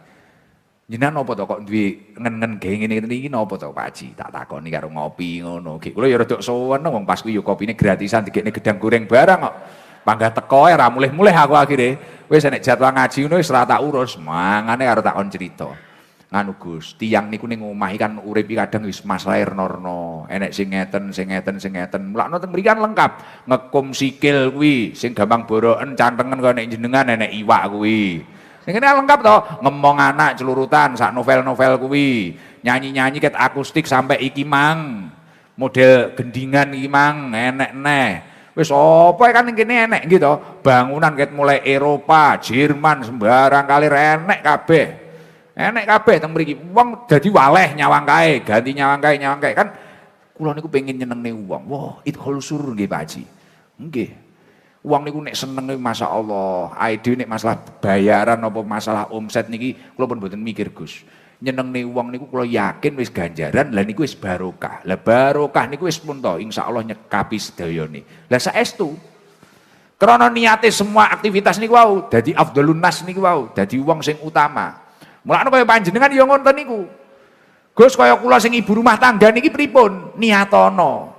A: Jenengan napa to kok duwe ngen-ngen gawe ngene iki napa to Pak Haji? Tak takoni karo ngopi ngono. Gek kula ya rada sowan wong pas kuwi ya kopine gratisan dikekne gedang goreng barang kok. Panggah teko ora mulih-mulih aku akhire. Wis nek jadwal ngaji ngono wis ora tak urus. Mangane karo takon cerita. Nganu Gus, tiyang niku ning omah kan urip kadang wis masalah reno-reno. Enek sing ngeten, sing ngeten, sing ngeten. Mulakno teng mriki kan lengkap. Ngekum sikil kuwi sing gampang boroken cantengen kok nek jenengan enek iwak kuwi. Sing kene lengkap to, ngomong anak celurutan sak novel-novel kuwi, nyanyi-nyanyi ket akustik sampai iki mang. Model gendingan iki mang enek neh. Wis apa kan ning kene enek gitu. Bangunan ket mulai Eropa, Jerman sembarang kali enek kabeh. Enek kabeh teng mriki. Wong dadi waleh nyawang kae, ganti nyawang kae kan kula niku pengen nyenengne wong. Wah, idkhul surur nggih Pak Haji. Nggih. Uang niku nek seneng Masya Allah, ide nek masalah bayaran apa masalah omset niki kula pun mboten mikir Gus. Nyenengne uang niku kula yakin wis ganjaran, lah niku wis barokah. Lah barokah niku wis pun to insyaallah nyekapi sedayane. Lah saestu krana niate semua aktivitas niku wau dadi afdhalun nas niku wau, dadi uang sing utama. Mulane kaya panjenengan ya ngonten niku. Gus kaya kula sing ibu rumah tangga niki pripun? Niatono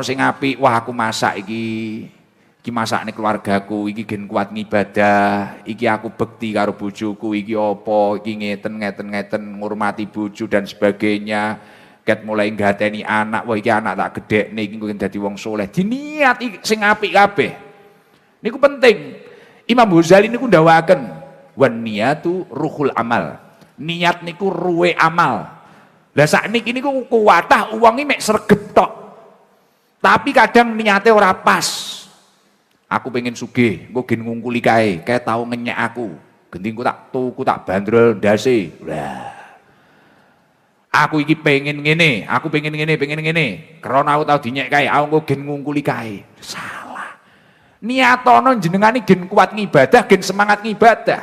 A: sing apik, wah aku masak iki masakne keluargaku, iki gen kuat ngibadah, iki aku bekti karo bojoku, iki apa, iki ngeten ngurmati bojo dan sebagainya. Ket mulai nggateni anak, wah iki anak tak gedhekne iki kok dadi wong saleh. Diniat sing apik kabeh. Niku penting. Imam Ghazali niku ndawaken, wan niyatu ruhul amal. Niat niku ruwe amal. Lah sakniki niku kuwatah uwange mek sregep tok. Tapi kadang niatnya ora pas. Aku pengen sugih, engko gen ngungkuli kae tau ngenyek aku. Gendingku tak tuku tak bandrol ndase. Lah. Aku iki pengen ngene, aku pengen ngene. Karena aku tau dinyek kae, aku engko gen ngungkuli kae. Salah. Niatono jenengan iki gen kuat ngibadah, gen semangat ngibadah.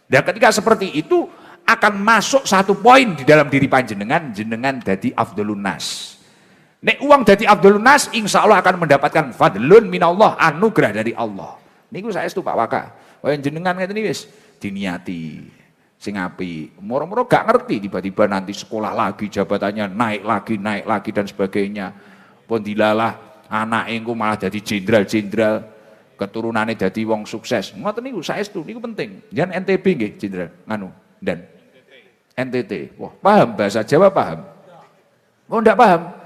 A: Dan ketika seperti itu akan masuk satu poin di dalam diri panjenengan, jenengan dadi afdhalun nas. Nek uang dadi Abdul Nas, insya Allah akan mendapatkan fadlun minallah, anugerah dari Allah. Niku saestu Pak Waka. Kaya jenengan ngeten wis diniati sing apik. Moro-moro gak ngerti tiba-tiba nanti sekolah lagi, jabatannya naik lagi dan sebagainya. Pun dilalah anake engko malah jadi jenderal, keturunane dadi wong sukses. Ngoten niku saestu, niku penting. Jangan NTB nggih jenderal nganu dan NTT. Wah, paham bahasa Jawa paham? Oh, ndak paham.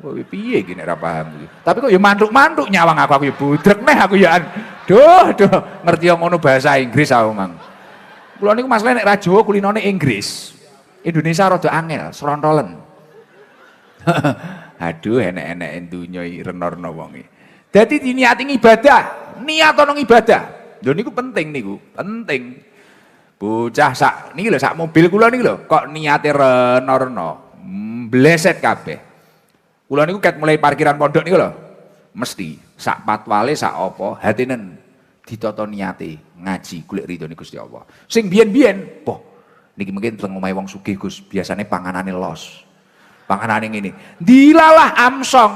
A: Oh, piye gini ora paham iki. Tapi kok ya mantuk-mantuk nyawang aku ya budrek neh aku ya. Duh, ngerti yang ngono bahasa Inggris aku mang. Kula niku masalah nek ra Jawa kulinone Inggris. Indonesia rada angel, srontolen. Aduh, enek-enek donya iki renorno wong iki. Dadi diniati ibadah, niat ana ibadah. Lho niku penting niku, penting. Bocah sak niki lho sak mobil kula niki lho kok niate renorno, bleset kabeh. Kula niku ket mulai parkiran pondok niku lho, mesti sak patwale sak apa hatinen ditata niate ngaji golek ridhone Gusti Allah. Sing biyen-biyen, boh niki mungkin teng omahe wong sugih Gus, biasane panganane los. Panganane ngene, dilalah amsong.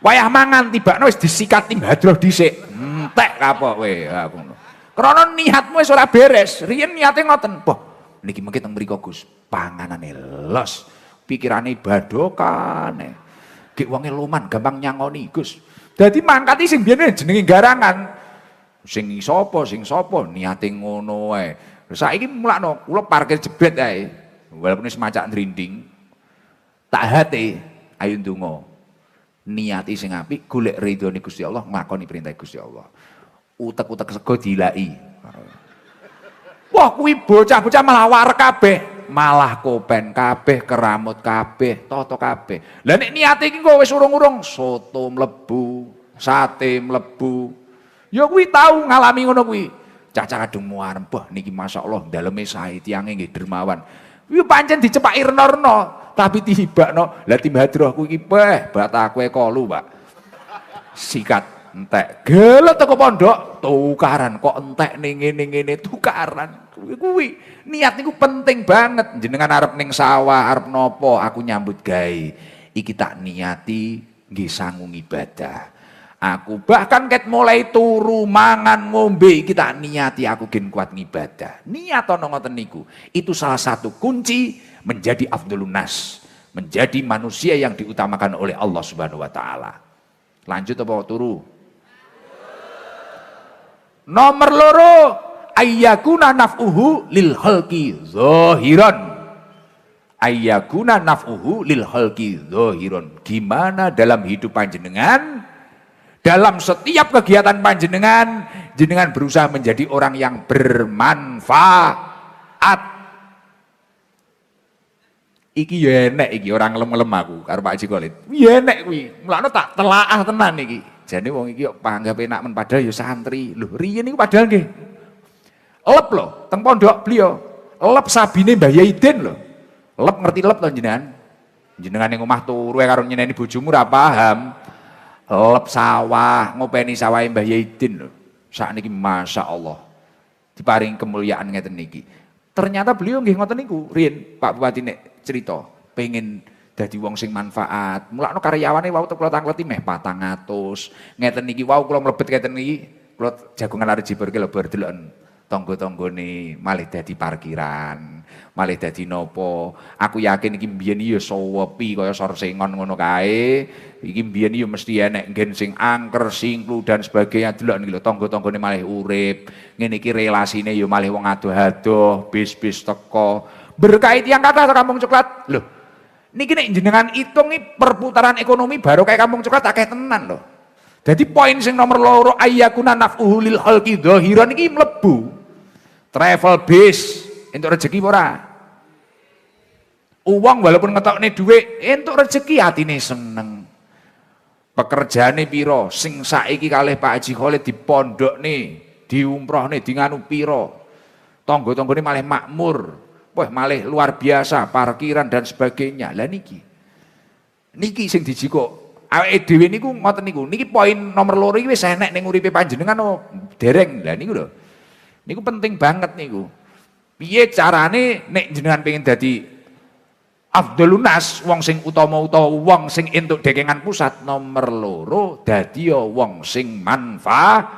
A: Wayah mangan tibakno wis disikat tim hadroh dhisik. Entek kapok kowe aku ngono. Krana niatmu wis ora beres, riyen niate ngoten, boh niki mungkin teng mriku Gus, panganane los. Pikirane badokan, gek wonge loman gampang nyangoni Gus. Dadi mangkati sing biyen jenenge garangan. Sing sapa niate ngono wae. Saiki mulakno kula parkir jebret ae. Walaupun wis macak ndrinding. Tak hate ayo ndonga. Niati sing apik golek ridhone Gusti Allah, nglakoni perintah Gusti Allah. Utek-utek sego dilaki. Wah kuwi bocah-bocah malah war kabeh. Malah kopen kabeh, keramut kabeh, toto kabeh. Lah nek niate iki kok wis urung-urung soto mlebu, sate mlebu. Ya kuwi tau ngalami ngono kuwi. Caca kadung muarem, bah niki masyaallah daleme sae tiange nggih dermawan. Yo pancen dicepaki rena-rena, tapi tibakno. Lah tim hadrohku iki bataku kolu, Pak. Sikat entek. Gelet teko pondok tukaran kok entek ning ngene-ngene tukaran. Kuwi niat niku penting banget. Jenengan arep ning sawah, arep nopo, aku nyambut gawe. Iki tak niati nggih sangu ibadah. Aku bahkan ket mulai turu mangan ngombe kita niati aku gen kuat ngibadah. Niat ana ngoten niku. Itu salah satu kunci menjadi afdhalun nas, menjadi manusia yang diutamakan oleh Allah Subhanahu wa taala. Lanjut apa turu? Nomor loro, ayyakuna naf'uhu lil khalqi zahiran. Ayyakuna naf'uhu lil khalqi zahiran. Gimana dalam hidup panjenengan? Dalam setiap kegiatan panjenengan, jenengan berusaha menjadi orang yang bermanfaat. Iki ya enek iki orang lem-lem aku karo Pak Haji Khalid. Ya enek kuwi. Mulane tak telaah tenan iki. Jane wong iki kok panggap enak men padahal ya santri. Lho, riyen niku padahal nggih. Lep lho, teng pondok beliau. Lep sabine Mbah Yaidin lho. Lep ngerti lep to jenengan? Jenengan ning omah turu karo nyeneni bojomu ora paham. Lep sawah, ngopeni sawah Mbah Yaidin lho. Sakniki masyaallah. Diparing kemuliaan ngeten niki. Ternyata beliau nggih ngoten niku. Riyen Pak Bupati nek cerita, pengen dadi wong sing manfaat. Mulakno karyawane wau kula tangkleti meh 400. Ngeten niki wau kula mlebet ngeten niki, kula jagongan arep jibur ki lho bar deloken tangga-tanggane malih dadi parkiran, malih dadi nopo. Aku yakin iki mbiyen ya sowepi kaya sorsengon ngono kae. Iki mbiyen ya mesti enek nggen sing angker, singklu dan sebagainya. Delok niki lho tangga-tanggane malih urip. Ngene iki relasine ya malih wong adoh-adoh, bis-bis teko. Berkait yang kata Kampung Coklat. Loh, niki nek jenengan itung perputaran ekonomi baru kayak Kampung Coklat akeh tenan loh. Jadi poin sing nomor loro ayyakuna naf'uhu lil khalqi dhahiran iki mlebu. Travel bis entuk rezeki ora? Uang walaupun ngetokne dhuwit entuk rezeki atine seneng. Pekerjaane piro? Sing saiki kalih Pak Haji Khalid dipondokne, diumrohne, di nganu piro? Tangga-tanggane malih makmur. Wah, malih luar biasa, parkiran dan sebagainya. Lah niki sing dijiko awake dhewe niku ngoten niku. Niki poin nomor loro iki wis enek ning uripe panjenengan dereng. Lah niku lho. Niku penting banget niku. Piye carane nek jenengan pengen dadi afdhalun nas, wong sing utama utawa wong sing entuk dekengan pusat, nomor loro dadi wong sing manfaat.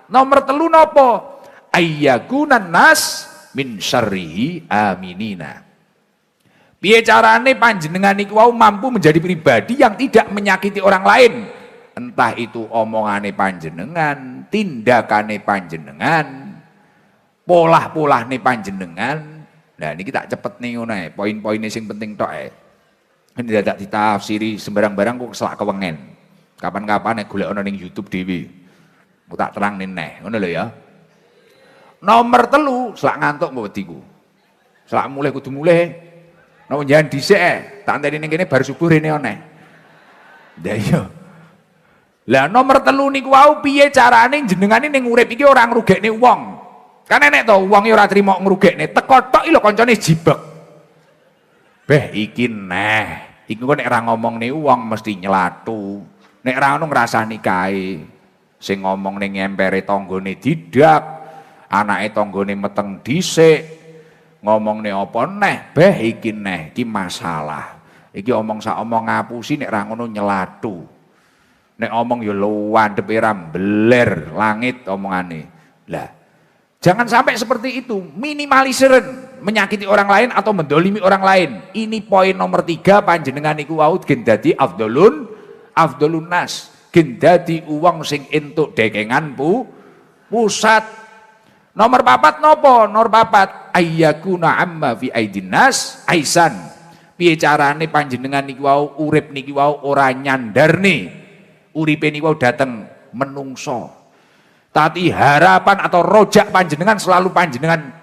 A: Nomor telu napa? Ayyakunan nas min syarrihi aminina. Piye carane panjenengan niku wau mampu menjadi pribadi yang tidak menyakiti orang lain. Entah itu omongane panjenengan, tindakane panjenengan, polah-polahne panjenengan. Nah niki tak cepet nih ngono ae, poin-poine sing penting tok ae. Ini dadak ditafsiri sembarang-barang kok selak kewengen. Kapan-kapan nek golekno ning YouTube dhewe. Ku tak terang neh, ngono lho ya. Nomor telu, selak ngantuk mbok wediku. Selak mulih kudu mulih. Nek njan dhisik tak enteni ning kene bar subuh rene oneh. Lah iya. Lah nomor telu niku wau piye carane jenengane ning urip iki ora ngrugekne wong. Kan enek to wong ora trimo ngrugekne, teko tok iki lho kancane jibek. Beh iki neh. Iku kok nek ora ngomongne wong mesti nyelatu. Nek ora ngono ngrasani kae. Sing ngomong ning empere tanggane didak, anake tanggane meteng dhisik. Ngomongne apa neh, beh iki neh, iki masalah. Iki omong sak omong ngapusi nek ora ngono nyelatu. Nek omong ya luwandhepe ra mbler langit omongane. Lah, jangan sampai seperti itu. Minimalisir menyakiti orang lain atau mendolimi orang lain. Ini poin nomor 3 panjenengan iku wau gen dadi afdhalun nas. Gen dadi wong sing entuk dekengan pusat. Nomor 4 nopo? Nomor 4 ayyakuna amma fi aidin nas aisan. Piye carane panjenengan niku wau urip niki wau ora nyandarne. Uripe niku wau dateng menungso. Tapi harapan atau rojak panjenengan selalu panjenengan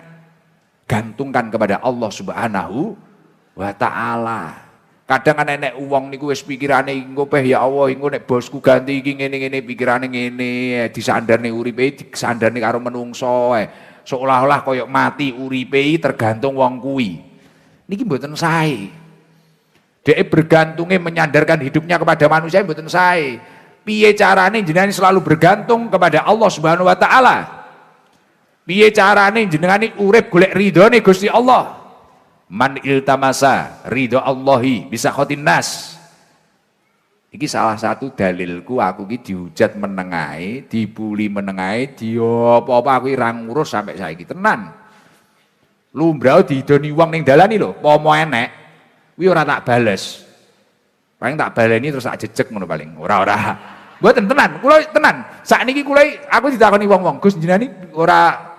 A: gantungkan kepada Allah Subhanahu wa taala. Kadang kan enek wong niku wis pikirane engko peh ya Allah, engko nek bosku ganti iki ngene-ngene pikirane ngene, disandarne uripe disandarne karo menungso seolah-olah koyok mati uripe tergantung wong kuwi. Niki mboten sae. Dhek bergantungnya menyandarkan hidupnya kepada manusia mboten sae. Piye carane jenengan selalu bergantung kepada Allah Subhanahu wa taala? Piye carane jenengan urip golek ridhone Gusti Allah? Man iltamasa ridho Allahi bisa khotin nas. Iki salah satu dalilku, aku ki dihujat menengae, dibuli menengae, apa-apa aku ora ngurus sampai saiki tenan. Lumrah didoni wong ning dalani lho, pomo enek, kuwi ora tak bales. Paling tak baleni terus tak jejeg ngono paling. Ora. Mboten tenan, kula tenan. Sakniki kula aku ditakoni wong-wong, Gus jenengan ora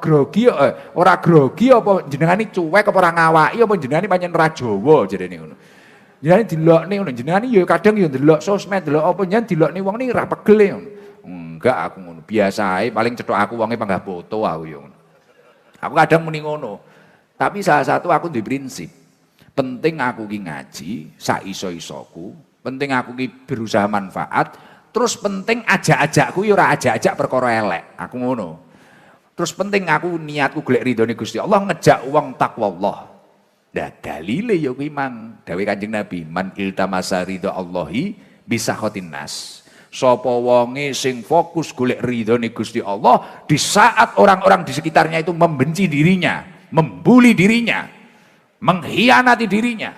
A: grogi ora grogi apa jenengane cuek apa ora ngawaki apa jenengane pancen ra Jawa jarene ngono. Jenengane dilokne ngono, jenengane ya kadang ya ndelok sosmed, ndelok apa jenengan dilokne wong niki ra pegel ngono. Enggak aku ngono, biasa ae paling cetok aku wonge panggah foto aku ya ngono. Aku kadang muni ngono. Tapi salah satu aku duwe prinsip. Penting aku ki ngaji sak iso-isoku, penting aku ki berusaha manfaat, terus penting ajak-ajakku ya ora ajak-ajak perkara elek. Aku ngono. Terus penting aku niatku golek ridhone Gusti Allah, ngejak wong takwa Allah. Nah dalile ya kuwi mang dawuh Kanjeng Nabi, man iltamasa ridha Allahi bisa khotin nas. Sapa wonge sing fokus golek ridhone Gusti Allah di saat orang-orang di sekitarnya itu membenci dirinya, membuli dirinya, mengkhianati dirinya.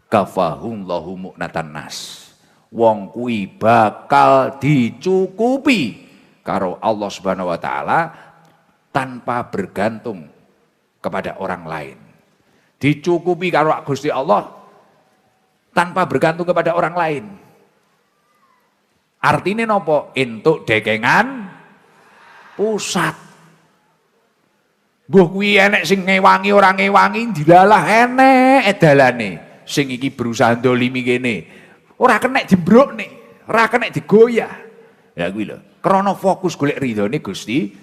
A: Kafahumullahu mu'natan nas. Wong kuwi bakal dicukupi karo Allah Subhanahu wa taala tanpa bergantung kepada orang lain. Dicukupi karo Gusti Allah tanpa bergantung kepada orang lain. Artinya nopo? Entuk dekengan pusat. Mbuh kuwi enek sing ngewangi ora ngewangi dilalah enek dalane. Sing iki berusaha ndolimi kene. Ora kena jembrokne, ora kena digoyah. Ya kuwi lho. Krana fokus golek ridhone Gusti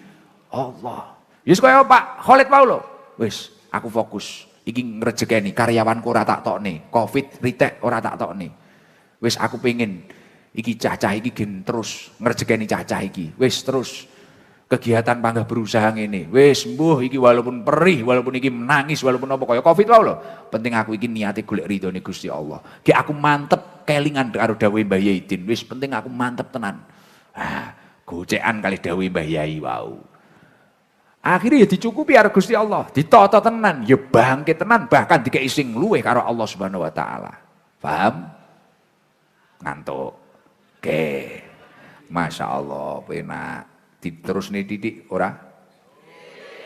A: Allah. Wis kaya Pak Khalid Paulo. Wis, aku fokus. Iki ngrejekeni karyawanku ora tak tokne. Covid ritek ora tak tokne. Wis aku pengen iki cacah iki gen terus ngrejekeni cacah iki. Wis terus kegiatan panggah berusaha ngene. Wis mbuh iki walaupun perih, walaupun iki menangis, walaupun apa kaya Covid wae lho. Penting aku iki niate golek ridhone Gusti Allah. Ki aku mantep kelingan karo dawuhe Mbah Yaitin. Wis penting aku mantep tenan. Gocekan kali dawuh Mbah Yai wau. Akhirnya ya dicukupi karo Gusti Allah, ditata tenan, ya bangkit tenan, bahkan dikei sing luweh karo Allah Subhanahu wa taala. Paham? Ngantuk. Oke. Masya Allah, penak. Diterusne titik ora?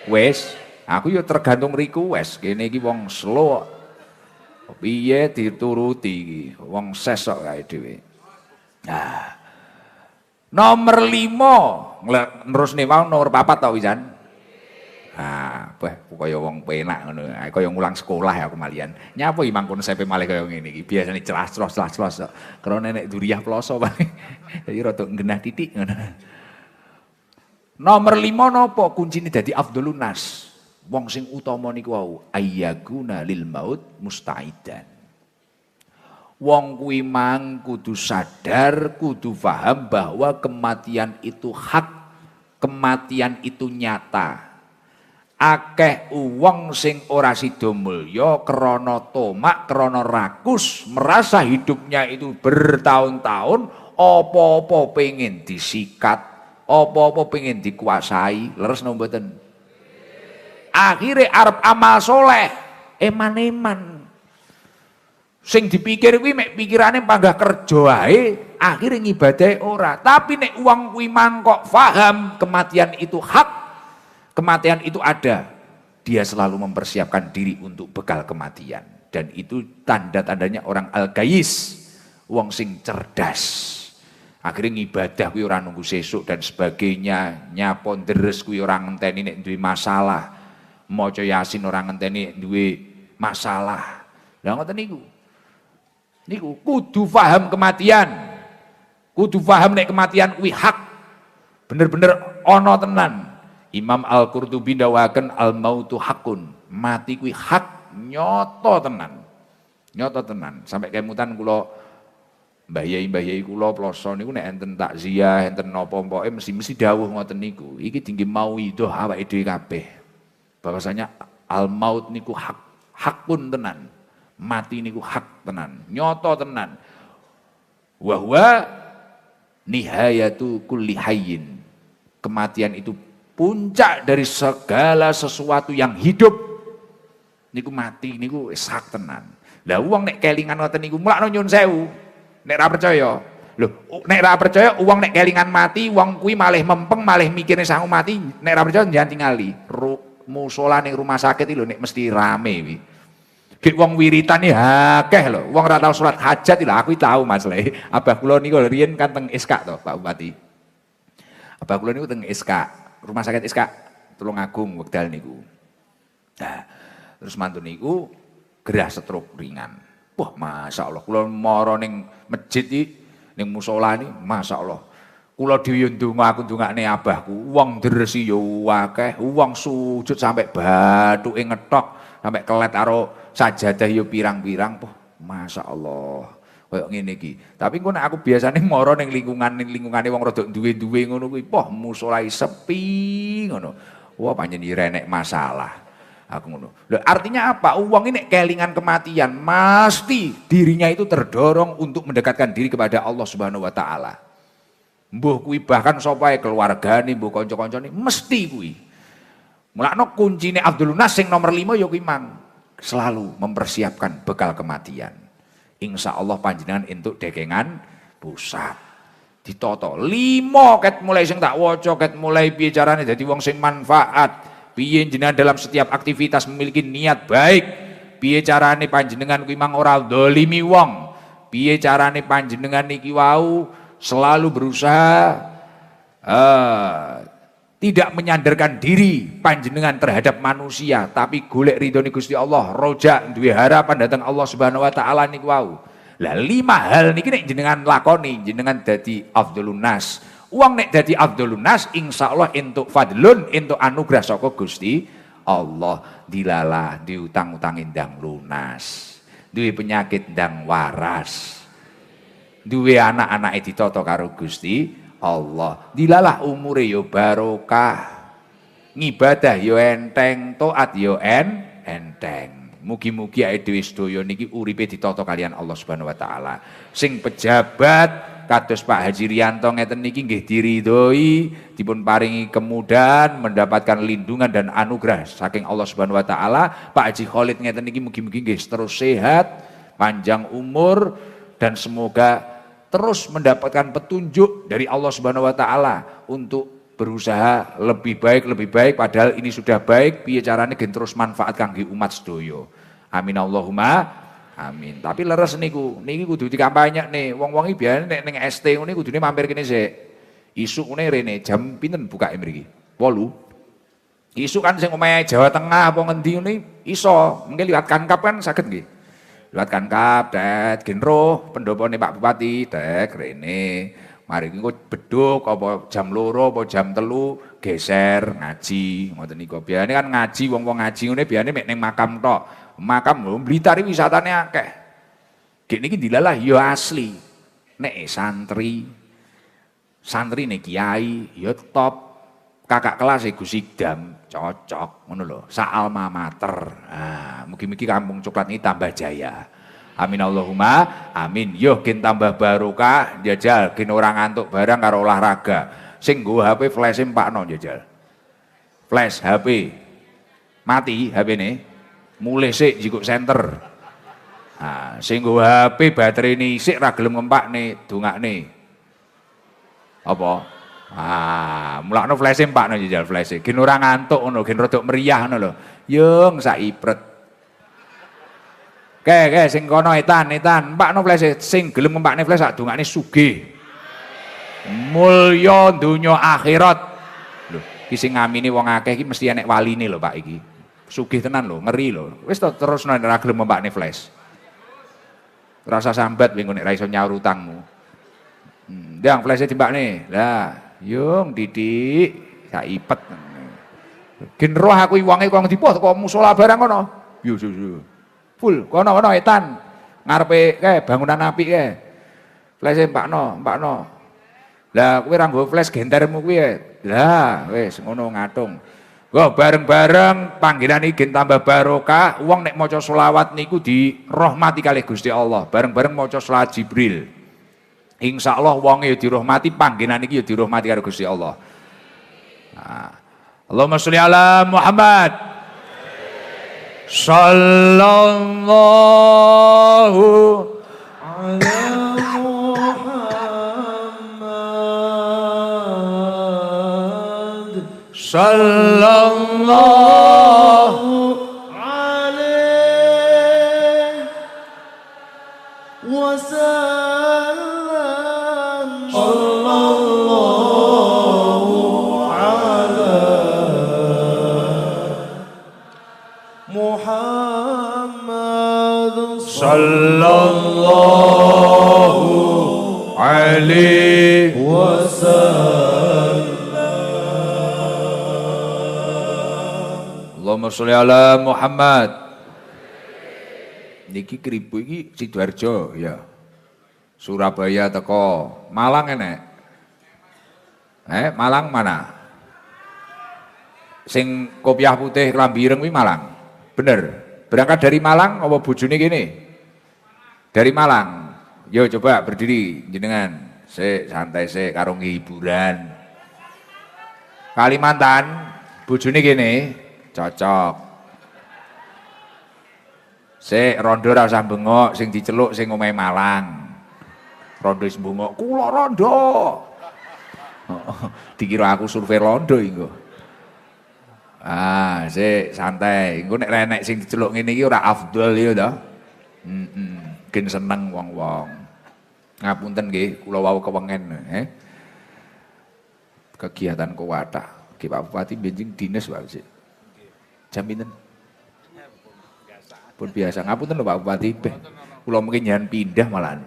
A: Wes, aku ya tergantung request. Kene iki wong slow. Piye dituruti iki? Wong sesok kae dhewe. Nah. Nomor 5, nerusne mau nomor 4 ta wisan. Nah, kaya wong penak ngono. Kaya ngulang sekolah ya aku malian. Nyapa iki mangkon sepe malih kaya ngene iki. Biasane celas-celas. Karena nek duriyah ploso bae. Jadi rada genah titik ngono. Nomor 5 napa kuncine dadi afdhalun nas. Wong sing utama niku wau ayyaguna lil maut mustaidan. Wong kuwi mang kudu sadar, kudu paham bahwa kematian itu hak, kematian itu nyata. Akeh wong sing ora sida mulya krana tomak, krana rakus, merasa hidupnya itu bertahun-tahun, apa-apa pengen disikat, apa-apa pengen dikuasai, leres napa mboten? Akhire arep amal soleh, eman-eman. Sing dipikir kuwi mek pikirane panggah kerja ae, akhire ngibadahe ora. Tapi nek wong kuwi mangkok paham kematian itu hak, kematian itu ada, dia selalu mempersiapkan diri untuk bekal kematian. Dan itu tanda-tandanya orang al-gayis, wong sing cerdas. Akhirnya ngibadah kuwi ora nunggu sesuk dan sebagainya, nyapon deres kuwi ora ngenteni nek duwe masalah, maca Yasin ora ngenteni nek duwe masalah. Lah ngoten niku. Niku kudu paham kematian. Kudu paham nek kematian kuwi hak. Bener-bener ana tenan. Imam Al-Qurtubi ndawaken al-mautu hakun. Mati kuwi hak nyoto tenan. Nyoto tenan, sampai kemutan kula mbah yai kula ploso niku nek enten takziah, enten napa-napake mesti dawuh ngoten niku. Iki tinggi mauidhah awake dhewe kabeh. Bahwasanya al maut niku hakun tenan. Mati niku hak tenan, nyoto tenan. Wa huwa nihayatu kulli hayyin. Kematian itu puncak dari segala sesuatu yang hidup. Niku mati niku hak tenan. Lah wong nek kelingan ngoten niku mulakno nyun sewu. Nek ra percaya. Lho, nek ra percaya wong nek kelingan mati, wong kuwi malih mempeng, malih mikirne sangu mati, nek ra percaya jangan tingali. Musala ning rumah sakit iki lho nek mesti rame kuwi. Ki wong wiritan iki akeh lho. Wong ra tau salat hajat lho, aku tahu masalahe. Abah kula niku riyen kan teng SK to, Pak Bupati. Abah kula niku teng SK, rumah sakit SK Tulungagung wekdal niku. Nah, terus mantu niku gerah stroke ringan. Wah, Masya Allah, kula mara ning masjid iki, ning musala ini, Masya Allah. Kula dhewe ndonga aku ndongakne abahku, wong dresi ya akeh, wong sujud sampai bathuke ngetok, sampai kelet karo sajadah ya pirang-pirang. Wah, Masya Allah. Kayak ngene iki. Tapi engko nek aku biasane mara ning lingkungane wong rada duwe-duwe ngono kuwi, wah musala sepi ngono. Wah, pancen renek masalah. Aku ngono. Artinya apa? Uang ini kelingan kematian, pasti dirinya itu terdorong untuk mendekatkan diri kepada Allah Subhanahu wa taala. Mbuh kuwi bahkan sapa keluargane, mbuh kanca-kancane mesti kuwi. Mulakno kuncine Abdul Nas sing nomor 5 ya kuwi mang selalu mempersiapkan bekal kematian. Insya Allah panjenengan entuk dekengan pusat. Ditoto 5 ket mulai sing tak waca ket mulai piye carane dadi wong sing manfaat. Piye jenengan dalam setiap aktivitas memiliki niat baik. Piye carane panjenengan kuwi mang ora dolimi wong. Piye carane panjenengan niki wau selalu berusaha tidak menyandarkan diri panjenengan terhadap manusia, tapi golek ridhone Gusti Allah, roja duwe harapan datang Allah Subhanahu wa taala niku wau. Lah 5 hal niki nek jenengan lakoni, jenengan dadi afdhalun nas. Uang nek dadi Abdul Nas insyaallah entuk fadlun, entuk anugerah saka Gusti Allah. Dilalah diutang-utangi ndang lunas. Duwe penyakit ndang waras. Duwe anak-anake ditata karo Gusti Allah. Dilalah umure yo barokah. Ngibadah yo enteng, taat yo enteng. Mugi-mugi awake dhewe sedaya niki uripe ditata kalian Allah Subhanahu wa taala. Sing pejabat kados Pak Haji Rianto ngeten niki nggih diridhoi, dipun paringi kemudahan, mendapatkan lindungan dan anugerah saking Allah Subhanahu wa taala. Pak Haji Khalid ngeten niki mugi-mugi nggih terus sehat, panjang umur dan semoga terus mendapatkan petunjuk dari Allah Subhanahu wa taala untuk berusaha lebih baik padahal ini sudah baik, piye carane gen terus manfaat kangge umat sedaya. Amin Allahumma amin. Tapi leres niku, niki kudu dikampanye nih. Wong-wong iki biyen nek ning ST ngene kudune mampir kene sik. Isuk ngene rene jam pinten bukake mriki? 8. Isuk kan sing omahe Jawa Tengah apa ngendi ngene iso. Mungkin liwat Kankap kan saged nggih. Liwat Kankap, det genroh pendopone Pak Bupati, dek rene. Mari engko beduk apa jam 2 apa jam 3 geser ngaji ngoten niku. Biasane kan ngaji wong-wong ngaji ngene biasane mek ning makam tok. Makam lho Blitar iki wisatane akeh. Gek niki dilalah ya asli. Nek santri nek kiai ya top. Kakak kelas Gus Idam cocok ngono lho. Sa alma mater. Ah, mugi-mugi kampung coklat ini tambah jaya. Amin Allahumma amin. Yo gen tambah barokah, jajal gen ora ngantuk barang karo olahraga. Sing nggo HP flash empakno jajal. Flash HP. Mati HP-ne. Mulai sik jikuk senter. Nah, sing nggo HP baterai ini sik ra gelem ngempakne, dongakne. Apa? Ah, mulakno flash empakno jajal flash. Gen ora ngantuk ngono, gen rada meriah ngono lho. Yung sak ipret. Oke, sing kono etan, empakno flash sing gelem ngempakne flash sak dongakne sugih. Mulya donya akhirat. Lho, iki sing ngamini wong akeh iki mesti enek waline lho Pak iki. Sugih tenan lho, ngeri lho. Wis to terus nek ora gelem ngempakne flash. Rasa sambat wingi nek ra iso nyaur utangmu. Ndang flash dimbakne. Lah, yung didik sak ipet. Gen roh aku wonge kok ngendi kok musala barang kono. Yo. Full, kono etan. ngarepe kae bangunan apik kae. Flash empakno. Lah kowe ra nggo flash gentermu kuwi. Lah wis ngono ngatung. Go bareng-bareng panggenan iki tambah barokah, wong nek maca selawat niku dirahmati kalih Gusti Allah. Bareng-bareng maca selawat Jibril. Insyaallah wonge ya dirahmati, panggenan iki ya dirahmati karo Gusti Allah. Nah, Allahumma sholli ala Muhammad. Sallallahu
B: ala sallallahu alaihi wasallam sallallahu ala Muhammad sallallahu alaihi wasallam.
A: Allahumma sholli ala Muhammad. Niki kribo iki Sidoarjo ya. Surabaya teko, Malang enek. Malang mana? Sing kopiah putih klambi ireng kuwi Malang. Bener. Berangkat dari Malang apa bojone kene? Dari Malang. Yo coba berdiri jenengan. Santai karo hiburan. Kalimantan bojone kene. Cocok. Rondo ra usah bengok, sing diceluk sing omahe Malang. Rondo wis bengok, kula rondo. Dikira aku survei rondo engko. Santai. Engko nek renek sing diceluk ngene iki ora afdol ya to. Gen seneng wong-wong. Ngapunten nggih, kula wau kewengen kegiatan kuwatah. Ki Pak Bupati benjing dinas wae sih. Jam pinten? Pun biasa. Ngapunten lho Pak Bupati. Kula mungkin jangan pindah malahan.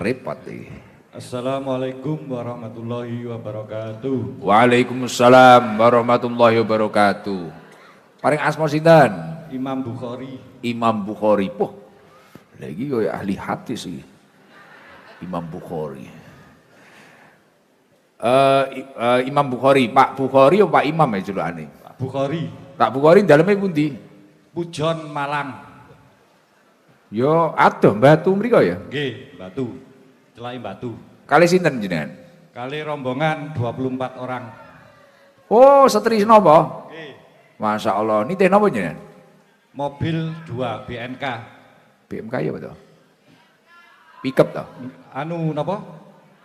A: Repot iki.
B: Assalamualaikum warahmatullahi wabarakatuh.
A: Waalaikumsalam warahmatullahi wabarakatuh. Paring asma sinten?
B: Imam Bukhari.
A: Imam Bukhari. Poh. Lagi koyo ahli hadis iki. Imam Bukhari. Imam Bukhari, Pak Bukhari apa Pak Imam ya jelukane?
B: Pak Bukhari.
A: Pak Bukhari daleme pundi?
B: Pujon Malang.
A: Yo adoh Batu mriko ya?
B: Nggih, Batu. Celake Batu.
A: Kali sinten jenengan?
B: Kali rombongan 24 orang.
A: Oh, setrisno apa?
B: Nggih.
A: Masya Allah. Nitih napa jenengan?
B: Mobil 2 BNK.
A: BMK ya betul. Pickup toh?
B: Anu napa?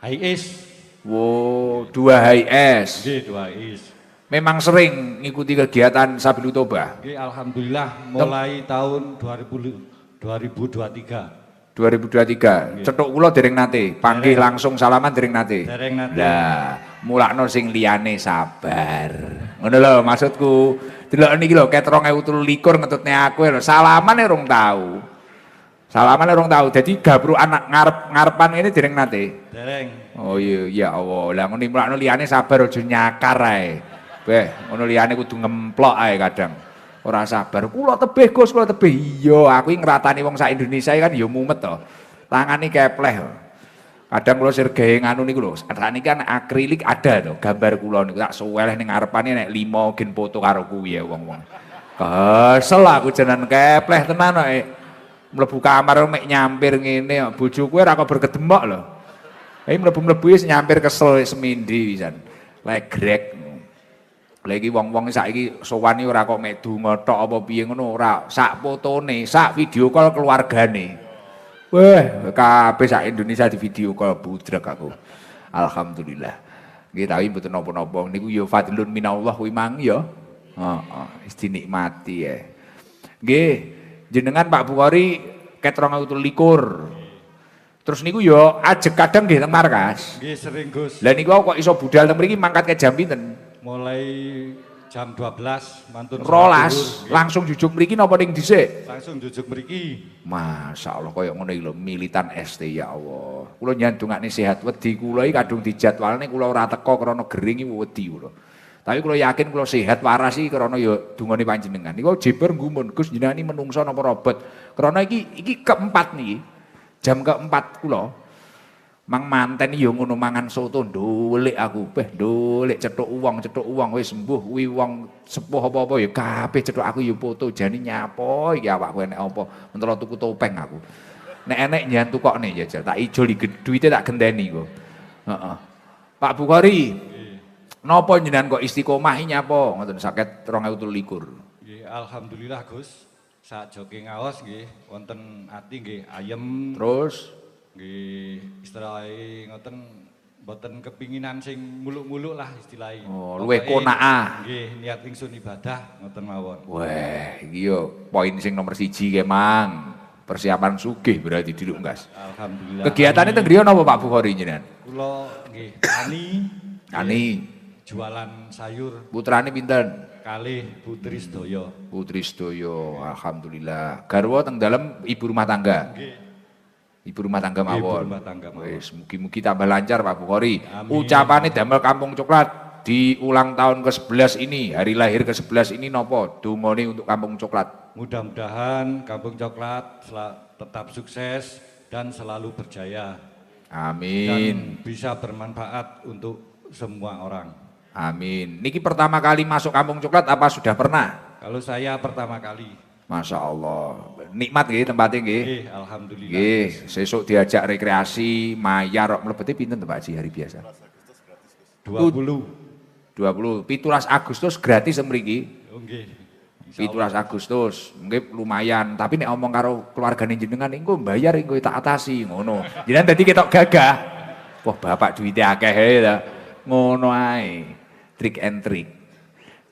B: Hiace.
A: Wow, 2 HS.
B: Nggih, 2 Hiace.
A: Memang sering ngikuti kegiatan Sabilu Toba.
B: Nggih, alhamdulillah mulai tahun 2023.
A: 2023. Cetuk kula dereng nate, panggih langsung salaman dereng nate.
B: Dereng nate.
A: Lah, mulakno sing liyane sabar. Ngono lho maksudku. Delok niki lho ket 2023 ngetutne aku lho, salamane rung tau. Salamane rung tau. Dadi gabrukan ngarepan ini dereng nate.
B: Dereng.
A: Oh iya, ya Allah. Lah ngono mulakno liyane sabar aja nyakar ae. Beh, ngono liyane kudu ngemplok ae kadang. Ora sabar. Kula tebih Gus, kula tebih. Iya, aku iki ngratani wong sak Indonesia kan ya mumet to. Tangane kepleh. Kadang kula sir gawe nganu niku lho. Sakniki kan akrilik ada to, gambar kula niku tak suweleh ning ngarepane nek 5 gen foto karo kuwi ya wong-wong. Kesel aku jenengan kepleh tenan kok. Mlebu kamar mek nyampir ngene, bojoku ora kok berkedemok lho. Mlebu-mlebu wis nyampir kesel semindi pisan. Legrek. Lagi wong-wong saiki sowani ora kok mek donga tok apa piye ngono ora, sak fotone, sak video call keluargane. Wah, kabeh sak Indonesia di video call budrek aku. Alhamdulillah. Nggih tapi mboten napa-napa niku ya fadlun minallah kuwi mang ya. Heeh, wis dinikmati ya. Nggih, jenengan Pak Bukhari ket 2023. Terus niku ya ajeg kadang nggih teng markas.
B: Nggih sering Gus.
A: Lah niku kok iso budal teng mriki mangkat ke jam pinten?
B: Mulai jam 12 mantun
A: rolas langsung jujuk mriki napa ning dhisik?
B: Langsung jujuk mriki.
A: Masya Allah kaya ngono iki lho militan ST ya Allah. Kula nyandungane sehat wedi kula iki kadung dijadwalne kula ora teko krana gering iki wedi kula. Tapi kalau yakin kalau sehat waras sih karena ya dungane panjenengan. Niku jeber nggumun, Gus jenengan iki menungso napa robot. Karena iki keempat nih. Jam keempat kula. Mang manten yo ngono mangan soto ndolik aku, ndolik cethuk uwong wis sembuh kuwi wong sepuh apa-apa ya kabeh cethuk aku yo foto jane nyapo iki awakku enek apa mentolo tuku topeng aku. Nek enek njan tukokne ya tak ijol duwite tak genteni kok. Heeh. Pak Bukhari. Napa jenengan kok istiqomah nyapa ngoten saged 2023.
B: Nggih, alhamdulillah Gus. Sak joge ngaos nggih wonten ati nggih ayem.
A: Terus
B: Nggih, istilahé ngoten mboten kepinginan sing muluk-muluk lah istilahé.
A: Oh, luwih qanaah.
B: Nggih, niat ingsun ibadah ngoten mawon.
A: Wah, iki yo poin sing nomor 1 ke Mang. Persiapan sugih berarti diluk Gas.
B: Alhamdulillah.
A: Kegiatannya teng griya napa Pak Bukhari jenengan?
B: Kula nggih
A: Ani
B: jualan sayur
A: putrane pinten?
B: kalih putri sedaya.
A: Putri sedaya, alhamdulillah. Garwa teng dalem ibu rumah tangga.
B: Nggih.
A: Ibu rumah tangga mawon.
B: Ibu rumah tangga mawon.
A: Wis mugi-mugi tambah lancar Pak Bukhari.
B: Amin.
A: Ucapane damel Kampung Coklat di ulang tahun ke-11 ini, hari lahir ke-11 ini nopo dungane untuk Kampung Coklat?
B: Mudah-mudahan Kampung Coklat tetap sukses dan selalu berjaya.
A: Amin.
B: Dan bisa bermanfaat untuk semua orang.
A: Amin. Niki pertama kali masuk Kampung Coklat apa sudah pernah?
B: Kalau saya pertama kali.
A: Masya Allah. Nikmat nggih tempatnya nggih.
B: Nggih, alhamdulillah.
A: Nggih, sesuk diajak rekreasi, mayar kok mlebete pinten to Pak Haji hari biasa?
B: 20.
A: 17 Agustus gratis mriki.
B: Oh, nggih.
A: 17 Agustus, mungkin lumayan. Tapi nek omong karo keluargane jenengan engko bayar engko tak atasi ngono. Jenengan dadi ketok gagah. Wah, bapak duwite akeh ta. Ngono ae. Trick and trick.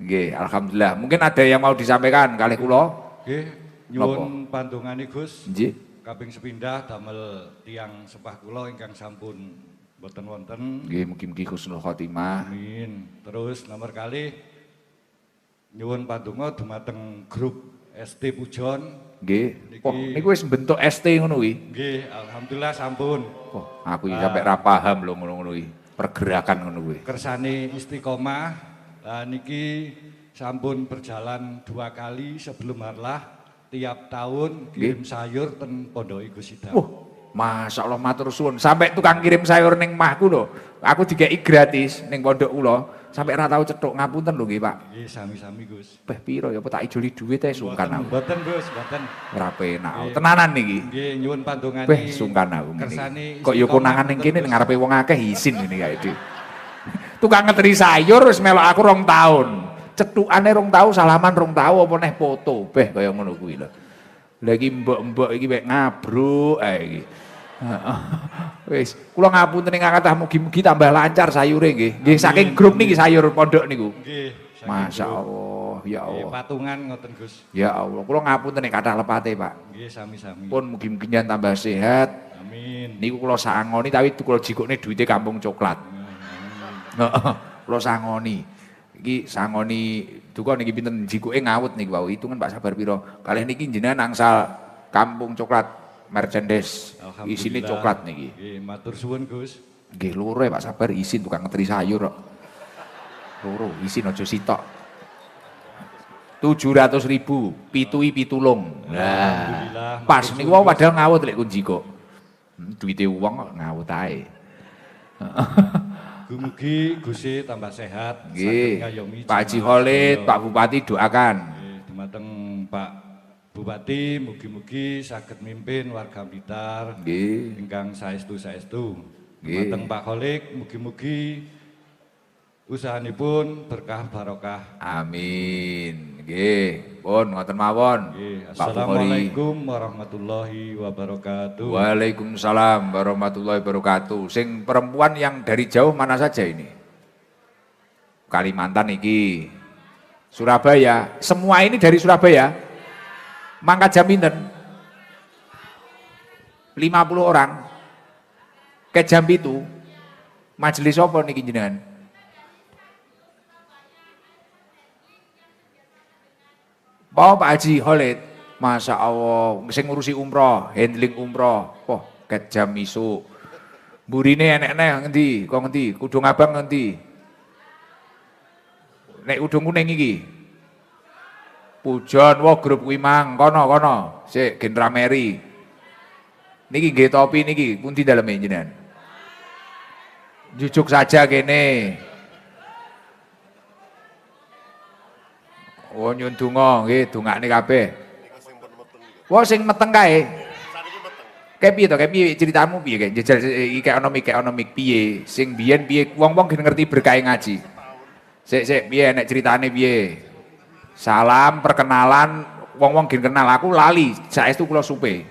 A: Nggih, alhamdulillah. Mungkin ada yang mau disampaikan kalih kula?
B: Nggih, nyuwun pandongane Gus.
A: Nggih.
B: Kaping sepindah damel tiang sepah kula ingkang sampun boten wonten.
A: Nggih, mugi-mugi husnul khotimah.
B: Amin. Terus nomor kali nyuwun pandonga dumateng grup ST Pujon.
A: Nggih. Wah, niku wis bentuk ST ngono kuwi.
B: Nggih, alhamdulillah sampun.
A: Wah, aku iki sampe ra paham lho ngono-ngono kuwi. Pergerakan ngono kuwi.
B: Kersane istiqomah. Lah niki sampun berjalan 2 kali sebelum harlah tiap tahun kirim sayur ten Pondok Gus Idam.
A: Wah, Masya Allah matur suwun. Sampai tukang kirim sayur ning mahku lho. Aku dikeki gratis ning pondok kula. Sampai ra tau cethuk ngapunten lho nggih, Pak.
B: Nggih, sami-sami Gus.
A: Beh piro ya apa tak ijoli dhuwit ae sungkan aku.
B: Mboten Gus, mboten.
A: Ora penak. Tenanan niki.
B: Nggih, nyuwun pandongane.
A: Beh sungkan aku ngene.
B: Kersane
A: Kok ya konangan ning kene ning ngarepe wong akeh isin ngene kae iki. Tukang ngeteri sayur wis melok aku 2 tahun. Cetukane 2 tahun, salaman 2 tahun apa neh foto. Beh kaya ngono kuwi lho. Lah iki mbok-mbok iki mek ngabruk ae iki. Wis, kula ngapunten ing kathah mugi-mugi tambah lancar sayure nggih. Nggih saking grup niki sayur pondok niku.
B: Nggih.
A: Masya Allah, ya
B: Nggih,
A: Allah.
B: patungan ngoten Gus.
A: Ya Allah, kula ngapunten nek kathah lepate, Pak.
B: Nggih, sami-sami.
A: Pun mugi-mugi njen tambah sehat.
B: Amin.
A: Niku kula sangoni tapi kula jikukne duwite Kampung Coklat. Heeh, kula sangoni. Iki sangoni duka niki pinten jikuke ngawut niku wau. Hitungan Pak sabar pira. Kalih niki jenengan angsal Kampung Coklat merchandise isine coklat niki.
B: Nggih, matur suwun Gus.
A: Nggih loro ya Pak sabar isin tukang ngeteri sayur kok. Loro isin aja sitok. 700.000 pitui pitulung. Nah, pas niku wau padahal ngawut lek kunci kok. Duwite wong kok ngawut ae.
B: Mugi Gusti tambah sehat.
A: Nggih.
B: saged ngayomi
A: Pak Haji
B: jemaah
A: Khalid,
B: sedaya.
A: Pak Bupati doakan.
B: Nggih, dumateng Pak Bupati mugi-mugi saged mimpin warga Blitar
A: Nggih.
B: ingkang saestu-saestu.
A: Nggih.
B: Dumateng Pak Khalid mugi-mugi usahanipun berkah barokah.
A: Amin. Nggih, pun ngoten mawon.
B: Nggih,
A: Pak Bukhari.
B: Assalamualaikum warahmatullahi wabarakatuh.
A: Waalaikumsalam warahmatullahi wabarakatuh. Sing perempuan yang dari jauh mana saja ini? Kalimantan iki. Surabaya. Semua ini dari Surabaya. Mangkat jam pinten? 50 orang. Ke jam itu. Majelis apa niki jenengan? Pak Haji Khalid, Masya Allah, sing ngurusi umroh, handling umroh, wah ket jam isuk. Burine enek-enek ngendi, kok ngendi, Kudung Abang ngendi. nek udung kuning iki. Pujon, wah grup kuwi mang, kono. Sik Gendra Meri. Niki nggih topi niki, pundi daleme jenengan? Jujuk saja kene. Oh nyun donga nggih, dongakne kabeh. Wah sing meteng kae. Kayak piye to? Kayak piye ceritamu piye kayak jajal ekonomik piye? Sing biyen piye wong-wong ngerti berkah ngaji. Sik piye nek ceritane piye? Salam perkenalan wong-wong kenal aku lali. Saestu kula supe.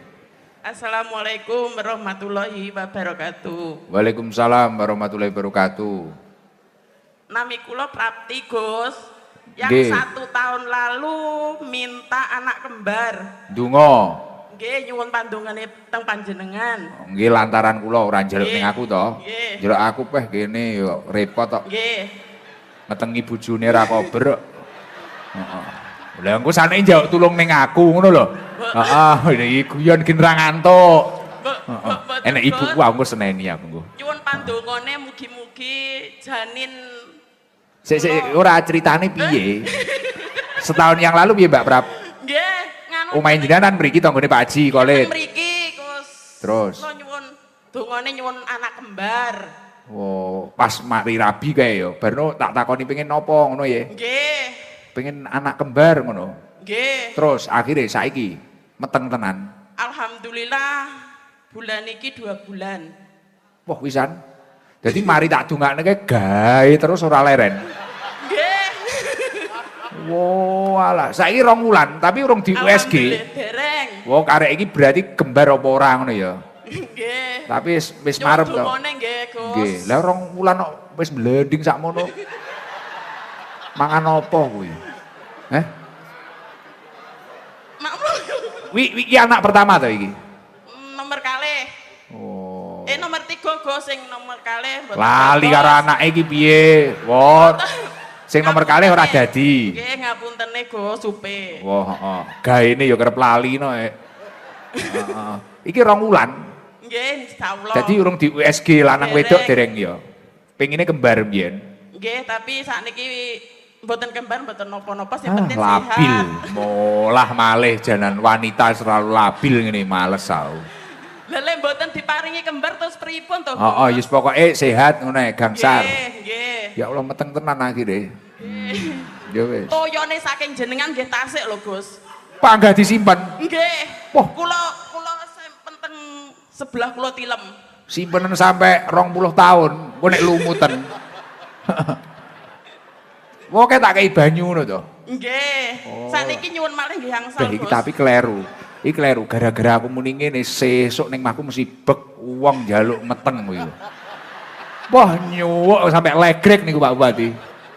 C: Assalamualaikum warahmatullahi wabarakatuh.
A: Waalaikumsalam warahmatullahi wabarakatuh.
C: Nami kula Prapti Gus. Yang
A: Nggih.
C: 1 tahun lalu minta anak kembar.
A: Donga.
C: Nggih nyuwun pandongane teng panjenengan.
A: Nggih lantaran kula ora njaluk ning aku to.
C: Nggih.
A: Njaluk aku peh kene yo repot tok.
C: Nggih.
A: Ngetengi bojone ra kober. Heeh. Lah engko saneke njaluk tulung ning aku ngono lho. Heeh, iki guyon gen ra ngantuk. Heeh. Enek ibuku aku seneni aku engko.
C: Nyuwun pandongane mugi-mugi janin
A: Sik ora ceritane piye? Setahun yang lalu piye Mbak Prap?
C: nggih nganu
A: Omahe jenengan mriki tanggane Pak Haji Kolit.
C: mriki Gus.
A: Terus?
C: Kula nyuwun dongane nyuwun anak kembar.
A: Oh, pas mari rabi kae yo. Barno tak takoni pengen nopo ngono ya.
C: Nggih.
A: Pengen anak kembar ngono.
C: Nggih.
A: Terus akhirnya saiki meteng tenan.
C: Alhamdulillah bulan iki 2 bulan.
A: Wah wisan. Jadi mari tak dongakne kae gawe terus ora leren.
C: Nggih.
A: Wow, alah. Saiki 2 wulan tapi urung di USG.
C: Alhamdulillah dereng.
A: Wah, karek iki berarti kembar apa ora ngono ya.
C: Nggih.
A: Tapi wis marep to.
C: Nyuwun nggih, Gus.
A: Nggih. Lah 2 wulan kok wis blending sakmono. Mangan apa kuwi? Iki anak pertama to iki?
C: Nomor kalih.
A: Oh.
C: Nomor 3 Gus sing nomor kalih mboten.
A: Lali karo anake iki piye? Wah. Sing nomor kalih ora dadi.
C: Nggih, ngapuntene Gus supe.
A: Wah, heeh. Gaene ya kerep lali no. Heeh. Iki 2 wulan.
C: Nggih, insyaallah.
A: Dadi urung di USG lanang wedok dereng ya. Pengine kembar mbiyen.
C: Nggih, tapi sakniki mboten kembar mboten napa-napa sing
A: Ah,
C: penting
A: labil.
C: sehat.
A: Molah malih janan wanita selalu labil ngene males aku.
C: Lah lek mboten diparingi kembar terus pripun to?
A: Heeh, ya pokoke sehat ngono ae gangsar.
C: Nggih, nggih.
A: Ya Allah meteng tenan akhire. Ya wis.
C: Toyone saking jenengan nggih tasik lho, Gus.
A: Panggah disimpen.
C: Nggih.
A: Wah.
C: Kula simpen teng sebelah kula tilem.
A: Simpenan sampai 20 tahun, kok nek lumutan. Woke tak kei banyu ngono to.
C: Nggih.
A: Oh.
C: Sakniki nyuwun malih nggih angsal,
A: Iki
C: Gus.
A: tapi kleru. Iki kleru gara-gara aku muni ngene sesuk ning mahku mesti bek wong njaluk meteng kuwi. Wah nyuwuk sampai legrek niku Pak Bupati.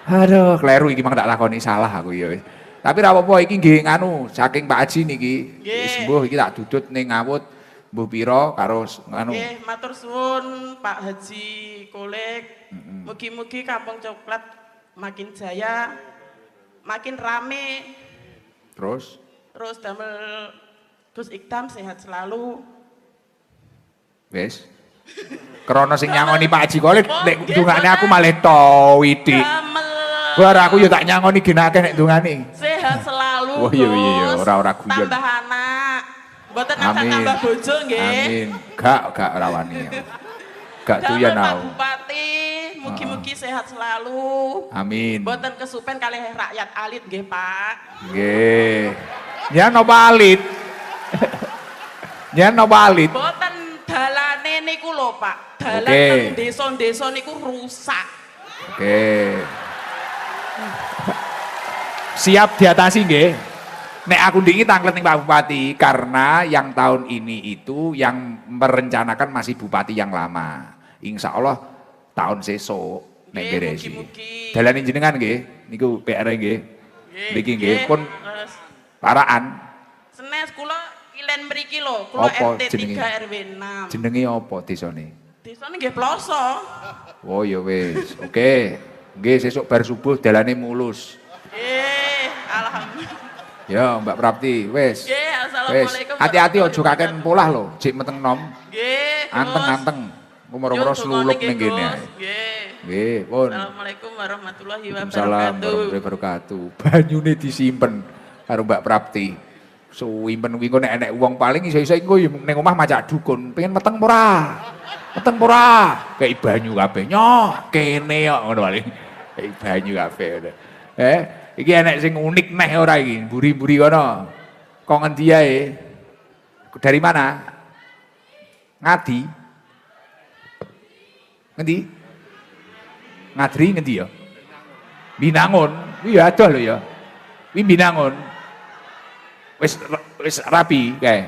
A: Aduh, kleru iki mang tak lakoni salah aku ya wis. Tapi ra apa-apa iki nggih nganu saking Pak Haji niki.
C: Nggih.
A: Wis mbuh iki tak dudut ning ngawut mbuh pira karo nganu.
C: Nggih, matur suwun Pak Haji Kolik. Mugi-mugi Kampung Coklat makin jaya, makin rame,
A: Terus
C: terus damel Gus Ikdam sehat selalu.
A: wis. Krana sing nyangoni Pak Haji Kolit
C: Oh,
A: nek
C: nggih,
A: dungane aku
C: Bapak.
A: malih to widik.
C: Damel
A: Bar aku yo tak nyangoni genake nek dungane.
C: sehat selalu.
A: Oh, iya, iya, iya,
C: Gus.
A: ora guyon.
C: Tambah anak. Mboten
A: Amin.
C: akan tambah bojo nggih.
A: Amin. Gak rawani. Gak
C: Damel
A: tuyan
C: Pak
A: aku.
C: Bupati, mugi-mugi sehat selalu.
A: Amin.
C: Mboten kesupen kalih rakyat alit nggih, Pak.
A: Nggih. Ya no balit. Ya no balit.
C: Mboten dalane niku lho, Pak. Dalan
A: Oke.
C: teng desa-desa niku rusak.
A: Oke. Siap diatasi nggih. Nek aku ndiki tanglet ning Pak Bupati karena yang tahun ini itu yang merencanakan masih bupati yang lama. Insya Allah tahun sesuk nek
C: Nggih,
A: beresi.
C: mugi-mugi.
A: Dalane jenengan nggih, niku PR nggih. Niki nggih pun
C: Terus
A: paraan.
C: Senes kula kilen mriki lho, kula
A: Apa
C: RT
A: jenenge?
C: 3 RW 6.
A: Jenenge apa desane?
C: Desane nggih Ploso.
A: Oh ya wis. Oke. Nggih sesuk bar subuh dalane mulus.
C: Alhamdulillah.
A: Ya Mbak Prapti, wis.
C: Nggih,
A: Wis.
C: assalamualaikum.
A: Hati-hati ojo kaken polah lho, jek meteng nom.
C: Nggih.
A: Anteng-anteng. Umur-umur
C: Yo,
A: slulup
C: dongane
A: ning
C: nggih,
A: kene.
C: Gus. Nggih.
A: Nggih, pun.
C: Assalamualaikum warahmatullahi
A: Waalaikumsalam
C: wabarakatuh.
A: warahmatullahi wabarakatuh. Banyune disimpen karo Mbak Prapti. Suwimpen kuwi kok nek enek wong paling iso-iso engko ya ning omah macak dukun, pengen meteng ora? Meteng ora? Kei banyu kabeh. Nyoh, kene kok ngono paling. Kei banyu kabeh. Iki enek sing unik neh ora iki, mburi-mburi kono. Kok ngendi ae? Dari mana? Ngadi. Ngendi? Ngadri ngendi ya? Binangun. Iya adoh lho ya. Wi Binangun. Wis rapi kae.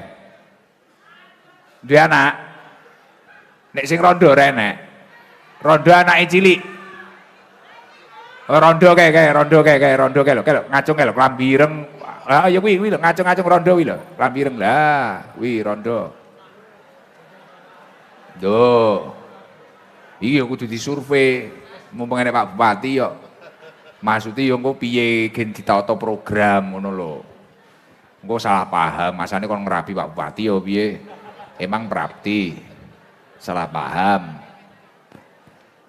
A: Duwe anak. Nek sing rondo ora enek. Rondo anake cilik. Rondo kae rondo lho, ngacung kae lho, klambi ireng. Ah ya kuwi lho, ngacung-ngacung rondo kuwi lho, klambi ireng lah, kuwi rondo. Duh. Iki yo kudu disurvei. Mumpung enek Pak Bupati yo. Maksudnya yo engko piye gen ditata program ngono lho. Engko salah paham, masane kon ngerapi Pak Bupati yo piye? Emang Prapti. Salah paham.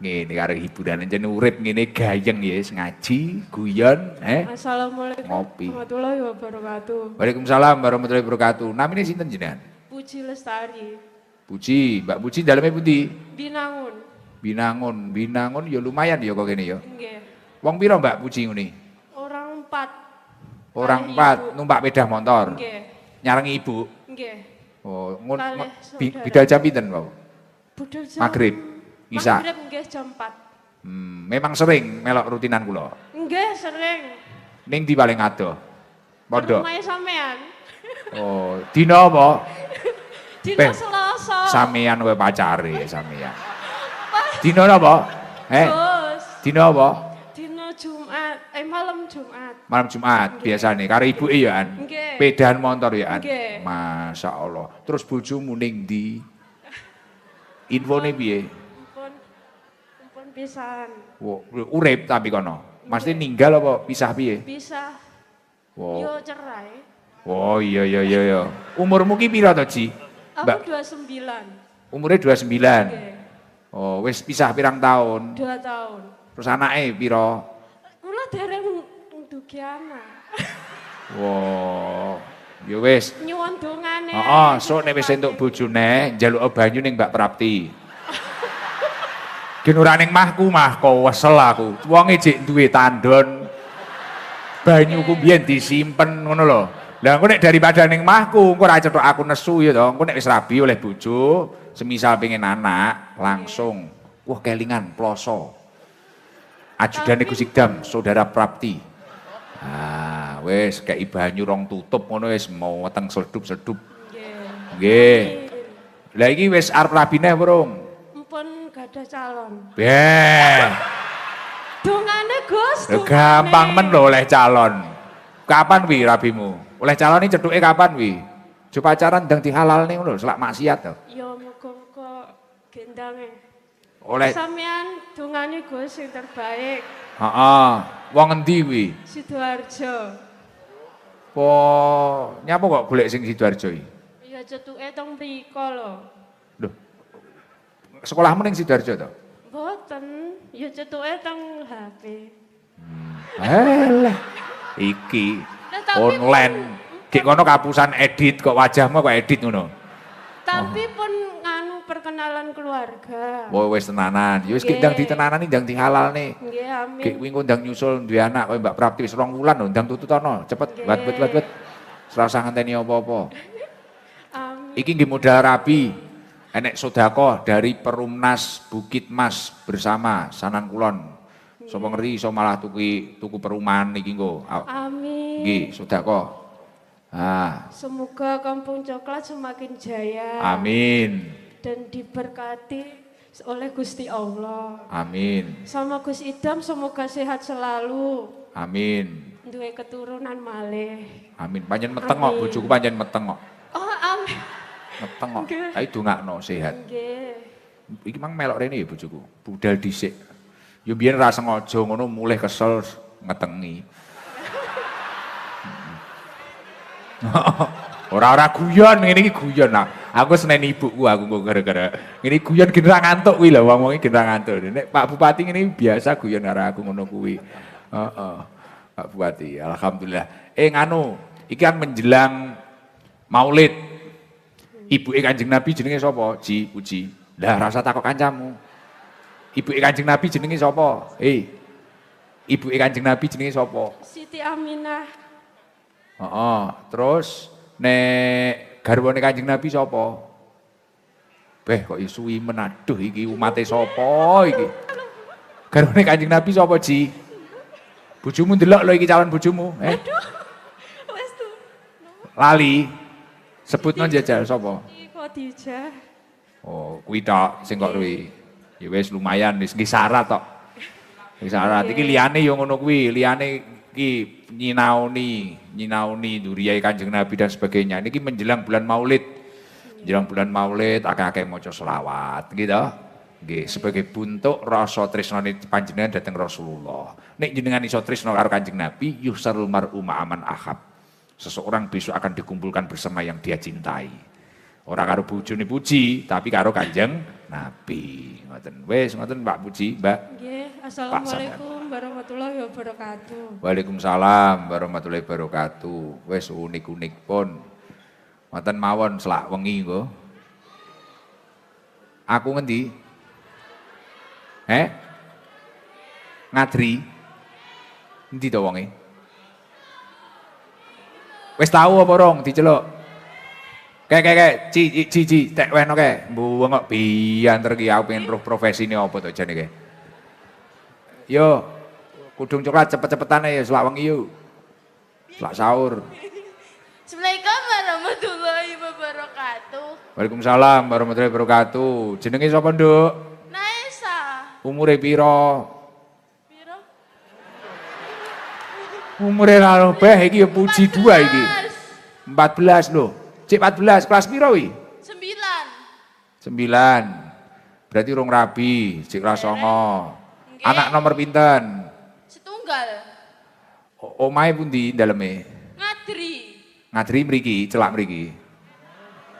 A: Ngene karo hiburan jeneng urip ngene gayeng ya ngaji, guyon,
D: Assalamualaikum
A: ngopi.
D: warahmatullahi wabarakatuh.
A: Waalaikumsalam warahmatullahi wabarakatuh. Namine sinten jenengan?
D: Puji Lestari,
A: Puji, Mbak Puji daleme pundi?
D: Binangun.
A: Binangun ya lumayan ya kok kene ya.
D: Nggih.
A: Wong pira Mbak Puji ngene?
D: Orang 4.
A: Orang
D: Kalih
A: 4 numpak sepeda motor.
D: Nggih.
A: Nyarengi ibu.
D: Nggih.
A: Oh,
D: Kalih saudara.
A: bidal jam pinten, Pak?
D: Budal jam
A: Maghrib, Isya.
D: Maghrib nggih jam 4.
A: Memang sering melok rutinan kula.
D: Nggih sering.
A: Ning di paling adoh. Pondok.
D: Rumah sampean.
A: Oh, dina apa?
D: Dina Selasa.
A: Sampean kowe pacare sampean. Dina napa?
D: Terus
A: Dina apa?
D: dina Jumat, malam Jumat.
A: Malam Jumat biasane karo ibuke ya an.
D: Nggih.
A: Pedahan motor ya an.
D: Nggih.
A: Masya Allah. Terus bojomu ning ndi? Infone piye?
D: Pun pisan.
A: Urip tapi kono. Mesti ninggal apa pisah piye?
D: Bisa.
A: Wow.
D: Yo cerai.
A: Oh iya. Umurmu ki pira to, Ji?
D: Aku 29.
A: Umurnya 29.
D: Nggih.
A: Oh, wis pisah pirang tahun.
D: 2 tahun.
A: Terus anake pira?
D: Mula dereng ndugi anak.
A: Wow. Ya wis.
D: Nyuwun dongane.
A: Heeh, sok nek wis entuk bojone, njaluk banyu ning Mbak Prapti. Gen ora ning mahku wesel aku. Wonge jek duwe tandon. Banyuku biyen disimpen ngono lho. Lah engko nek daripada ning mahku, engko ora cetok aku nesu ya to. Engko nek wis rabi oleh bojo, semisal pengen anak, langsung wah kelingan ploso. Ajudane Gus Ikdam, Saudara Prapti. Ah, wis kei banyu rong tutup ngono wis mau weteng sedup-sedup.
D: Nggih.
A: Nggih. Lah iki wis arep rabi neh burung.
D: Mpun gadah calon.
A: Beh.
D: Dongane Gus.
A: Lho gampang men lho oleh calon. Kapan wi rabimu? Oleh calon ini cetuke kapan wi? Jo pacaran ndang dihalalne ngono selak maksiat to.
D: Ya muga-muga gendange.
A: Oleh
D: Sampeyan dongane Gus sing terbaik.
A: heeh. Wong endi wi?
D: Sidoarjo.
A: Po nyapa kok golek sing Sidoarjo iki?
D: Ya cetuke teng mriko lho.
A: Lho. Sekolahmu ning Sidoarjo to?
D: Mboten, ya cetuke teng HP.
A: Eleh. Iki
D: Lah, tapi
A: online. Gek kono kapusan edit kok wajahmu kok edit ngono.
D: Tapi pun nganu perkenalan keluarga.
A: Oh wis tenanan. Ya wis gek ndang ditenanani ndang dihalalne.
D: Nggih, amin.
A: Gek kuwi engko ndang nyusul duwe anak koyo Mbak Prapti wis 2 wulan lho ndang tututono. Cepet wat. Ora usah ngenteni apa-apa.
D: Amin.
A: Iki nggih modal rapi. Enek sedekah dari Perumnas Bukit Mas bersama Sanan Kulon. Sapa ngerti iso malah tuku perumahan iki engko.
D: Amin.
A: Nggih, sedekah. Ah,
D: Semoga Kampung Coklat semakin jaya.
A: amin.
D: Dan diberkati oleh Gusti Allah.
A: Amin.
D: Sama Gus Idam semoga sehat selalu.
A: Amin.
D: Duwe keturunan malih.
A: Amin. Panjen meteng kok
D: Amin.
A: bojoku panjen meteng kok.
D: Oh, amin.
A: Meteng kok.
D: Nggih.
A: Ayo dongakno sehat.
D: Nggih.
A: Iki mang melok rene ya bojoku. Budal dhisik. Yo biyen ra sengaja ngono mulih kesel ngetengi. Ora guyon ngene iki guyon lah. Aku seneni ibuku aku kok gara-gara ngene guyon gen ra ngantuk kuwi lho wong-wong iki gen ra ngantuk. Nek Pak Bupati ngene biasa guyon karo aku ngono kuwi. Heeh. Pak Bupati, alhamdulillah. Nganu, iki kan menjelang Maulid. Ibuke Kanjeng Nabi jenenge sapa? Ji, Uji. Lah rasa takok kancamu. Ibuke Kanjeng Nabi jenenge sapa? Ibuke Kanjeng Nabi jenenge sapa?
D: Siti Aminah.
A: Terus nek garwane Kanjeng Nabi sapa? Kok suwi menaduh iki umate sapa iki? Garwane Kanjeng Nabi sapa, Ji? Bojomu ndelok lho iki calon bojomu,
D: Aduh. Wes tuh.
A: Lali. Sebutno jajal sapa?
D: Khadijah.
A: Oh, kuwi tok sing kok kuwi. Ya wis lumayan wis nggih syarat tok. Wis syarat iki liyane ya ngono kuwi, liyane iki nyinaoni duriyae Kanjeng Nabi dan sebagainya. Niki menjelang bulan Maulid. Menjelang bulan Maulid akeh-akeh maca selawat gitu. Nggih, sebagai bentuk rasa tresnane panjenengan dhateng Rasulullah. Nek jenengan iso tresno karo Kanjeng Nabi, yusarul mar'u ma'aman ahab. Seseorang besok akan dikumpulkan bersama yang dia cintai. Ora karo bojone Puji, tapi karo Kanjeng Nabi. Ngoten. Wis ngoten Pak Puji, Mbak.
D: Nggih, assalamualaikum warahmatullahi wabarakatuh.
A: Waalaikumsalam warahmatullahi wabarakatuh. Wis unik-unik pun. Ngoten mawon selak wengi nggo. Aku ngendi? Ngadri. Endi to wonge? Wis tahu apa rong diceluk? Ci, tek weno ke. Mbuweng kok bianter ki aku pengen roh profesine apa to jane ke. Yo, kudung coklat cepet-cepetan ya selak wengi yo. Selak sahur.
E: Assalamualaikum warahmatullahi wabarakatuh.
A: Waalaikumsalam warahmatullahi wabarakatuh. Jenenge sapa, Nduk?
E: Naisa.
A: Umure pira?
E: Piro?
A: Umure ra obeh iki ya Puji 2 iki. 14 lho. Cek 14 kelas piro wi?
E: 9.
A: 9. Berarti rong rabi, cek kelas 9.
E: Nggih.
A: Anak nomor pinten?
E: Setunggal.
A: Omahe pundi daleme?
E: Ngadri.
A: Ngadri mriki, celak mriki.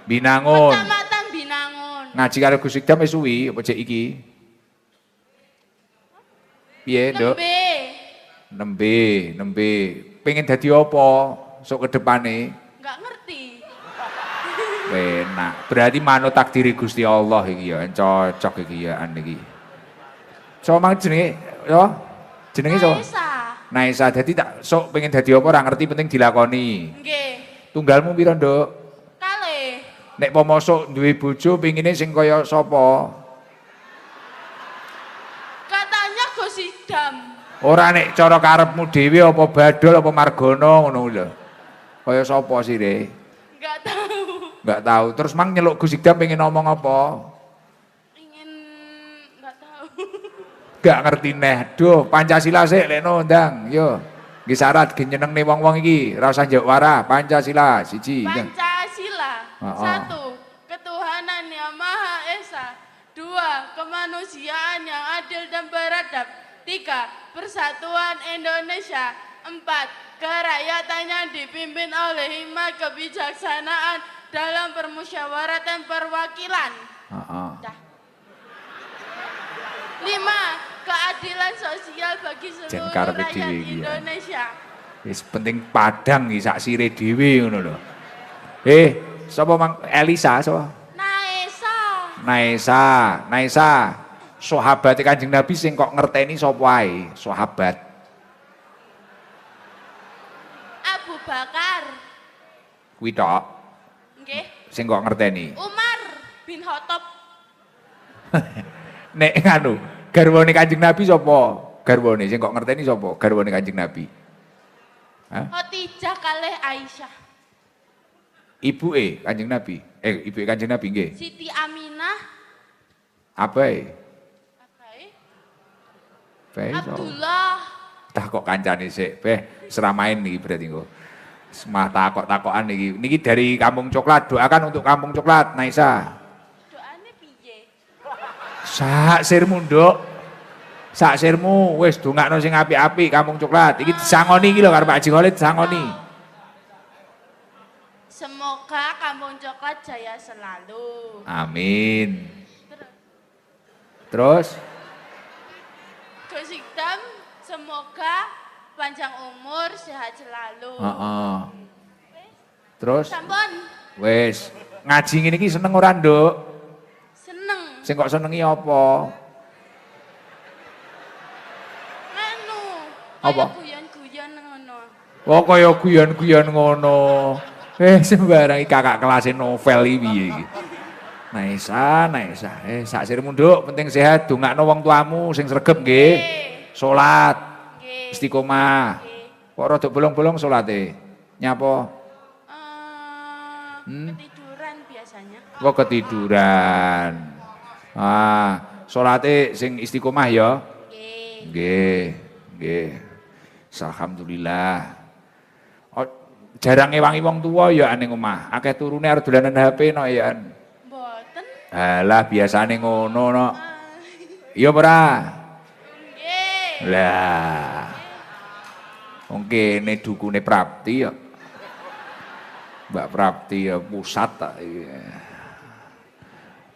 A: Binangun.
E: Kecamatan Binangun.
A: Ngaji karo Gus Ikdam wis suwi apa cek iki? Piye, Nduk? Nembe. Pengen dadi apa sok ke depane?
E: Enggak ngerti.
A: Enak. Berarti manut takdiri Gusti Allah iki ya, cocok iki ya iki. So mang jenenge yo? Jenenge so? Naisa. Dadi tak sok pengen dadi apa ora ngerti penting dilakoni.
E: Nggih.
A: Tunggalmu pira, Nduk?
E: Kalih.
A: Nek pomosok duwe bojo pengine sing kaya sapa?
E: Katanya Gus Idam.
A: Ora nek cara karepmu dhewe apa Badol apa Margono ngono lho. Kaya sapa sire?
E: Enggak tahu.
A: Enggak tahu. Terus mang nyeluk Gus Ikdam pengen ngomong apa?
E: Ingin enggak tahu.
A: Gak ngerti neh. Duh, Pancasila sik lekno ndang. Yo. Nggih syarat ge nyenengne wong-wong iki, ora usah njok wara. Pancasila siji.
E: Pancasila.
A: Oh.
E: 1. Ketuhanan yang Maha Esa. 2. Kemanusiaan yang adil dan beradab. 3. Persatuan Indonesia. 4. Kerakyatan yang dipimpin oleh hikmat kebijaksanaan dalam permusyawaratan perwakilan. Dah. 5. Keadilan sosial bagi seluruh rakyat Indonesia.
A: Wis penting padang iki sak sire dhewe ngono lho. Sapa mang Elisa sapa? Naisa. Sahabat Kanjeng Nabi sing kok ngerteni sapa ae? Sahabat.
E: Abu Bakar.
A: Kuwi tok.
E: Nggih.
A: Sing kok ngerteni.
E: Umar bin Khattab.
A: Nek nganu, garwane Kanjeng Nabi sapa? Garwane sing kok ngerteni sapa? Garwane Kanjeng Nabi.
E: Khadijah kalih Aisyah.
A: Ibuke Kanjeng Nabi. Ibuke Kanjeng Nabi nggih.
E: Siti Aminah.
A: Abae.
E: Abdullah.
A: Tak kok kancane sik, seramain iki berarti engko. Semah takok-takokan iki. Niki dari Kampung Coklat, doakan untuk Kampung Coklat, Naisa.
E: Doane piye?
A: Sak sirmu, Nduk. Sak sirmu wis dongakno sing apik-apik Kampung Coklat. Iki disangoni iki lho karo Pak Haji Khalid disangoni.
E: Semoga Kampung Coklat jaya selalu.
A: Amin. Terus?
E: Gus Hikdam, semoga panjang umur, sehat selalu.
A: Heeh. Terus?
E: Sampun.
A: Wes, ngaji ngene iki seneng ora, Nduk?
E: Seneng.
A: Sing kok senengi apa?
E: Anu,
A: Apa?
E: kaya guyon-guyon ngono.
A: Oh kaya guyon-guyon ngono. Sembarang iki kakak kelas novel iki piye iki. Naisa. Sak sirmu Nduk, penting sehat, dongakno wong tuamu sing sregep nggih. Salat.
E: Nggih.
A: Istiqomah.
E: Nggih.
A: Kok rada bolong-bolong salate? Nyapa?
E: Ketiduran biasanya.
A: Kok ketiduran. Salate sing istiqomah ya.
E: Nggih.
A: Nggih. Alhamdulillah. Oh, jarang ngewangi wong tua ya ning omah. Akeh turune arep dolanan HP no ya.
E: Mboten.
A: Alah biasane ngono no. Iya ora?
E: Nggih.
A: Lah. Wong kene dukune Prapti ya. Mbak Prapti ya pusat tak iki.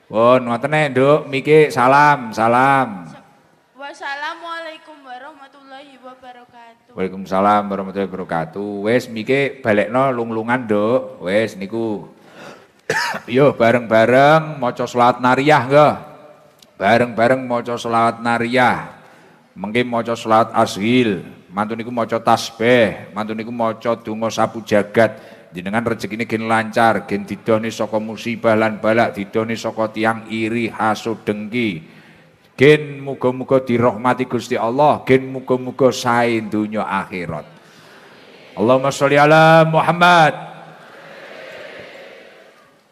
A: Pun ngoten nek, Nduk, miki salam.
E: Wassalamualaikum warahmatullahi wabarakatuh.
A: Waalaikumsalam warahmatullahi wabarakatuh. Wes miki balekno lung-lungan, Nduk. Wes niku. Yo bareng-bareng maca selawat nariyah nggih. Bareng-bareng maca selawat nariyah. Mengki maca selawat ashil, mantun niku maca tasbih, mantun niku maca donga sapu jagat. Jenengan rezekine gen lancar, gen didoni saka musibah lan balak, didoni saka tiang iri, hasud, dengki. Gen muga-muga dirahmati Gusti Allah, gen muga-muga sae donya akhirat. Allahumma sholli ala Muhammad.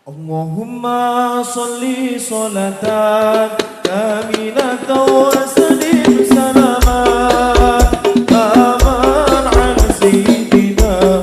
F: Allahumma sholli sholatan kamilatan wa sallim salaman aman ala sayyidina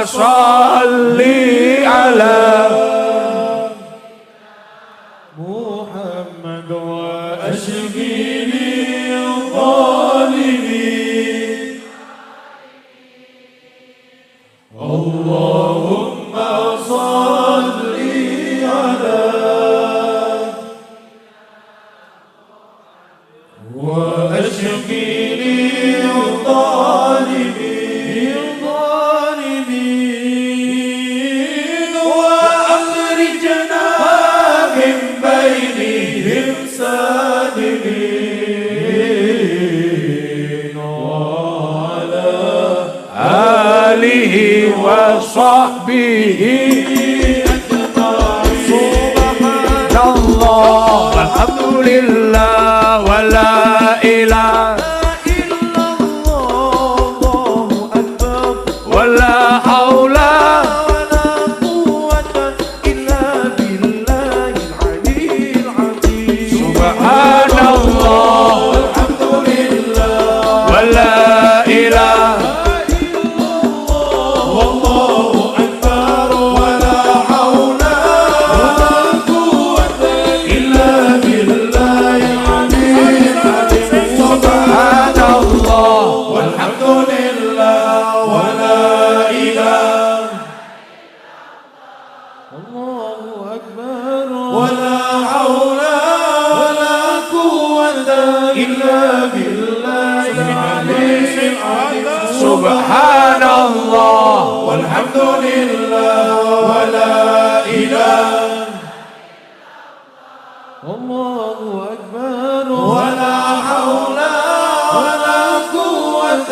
A: salli ala
F: محمد وأشقني الظالمين اللهم صل على وأشقني الظالمين وأخرجنا من بينهم سالمين وعلى
A: آله وصحبه سبحان الله والحمد لله ولا إله
F: إلا الله أكبر
A: ولا حول
F: ولا قوة إلا بالله العلي العظيم
A: سبحان الله
F: والحمد لله
A: ولا إله
F: والله أكبر ولا حول ولا قوة إلا بالله العلي العظيم
A: سبحان الله
F: والحمد لله ولا إله الله أكبر ولا حول ولا قوة إلا بالله العلي العظيم
A: سبحان الله
F: والحمد لله ولا إله الله أكبر ولا حول ولا قوة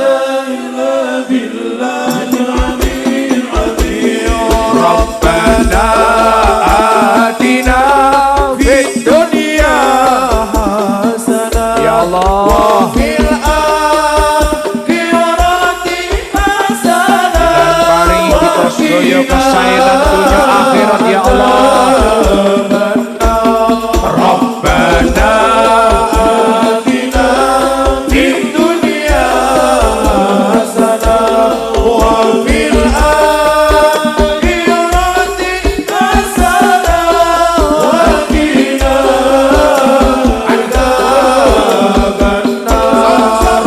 F: إلا بالله العلي العظيم
A: ربنا آتنا في الدنيا
F: حسنة
A: يا الله
F: وفي الآخرة حسنة
A: paringi kita sedaya kesaenan dunya akhirat ya Allah Rabbana
F: آتنا في الدنيا حسنة وفي الآخرة حسنة وقنا عذاب النار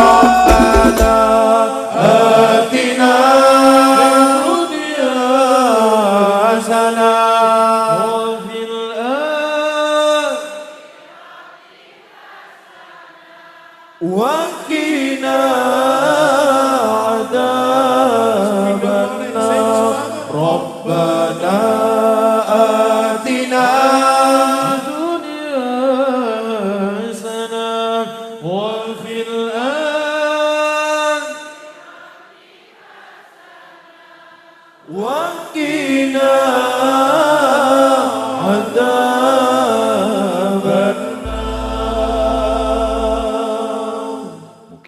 F: ربنا آتنا في الدنيا حسنة وفي الآخرة وقنا عذاب النار ربنا آتنا في الدنيا حسنة وفي الآخرة وقنا عذاب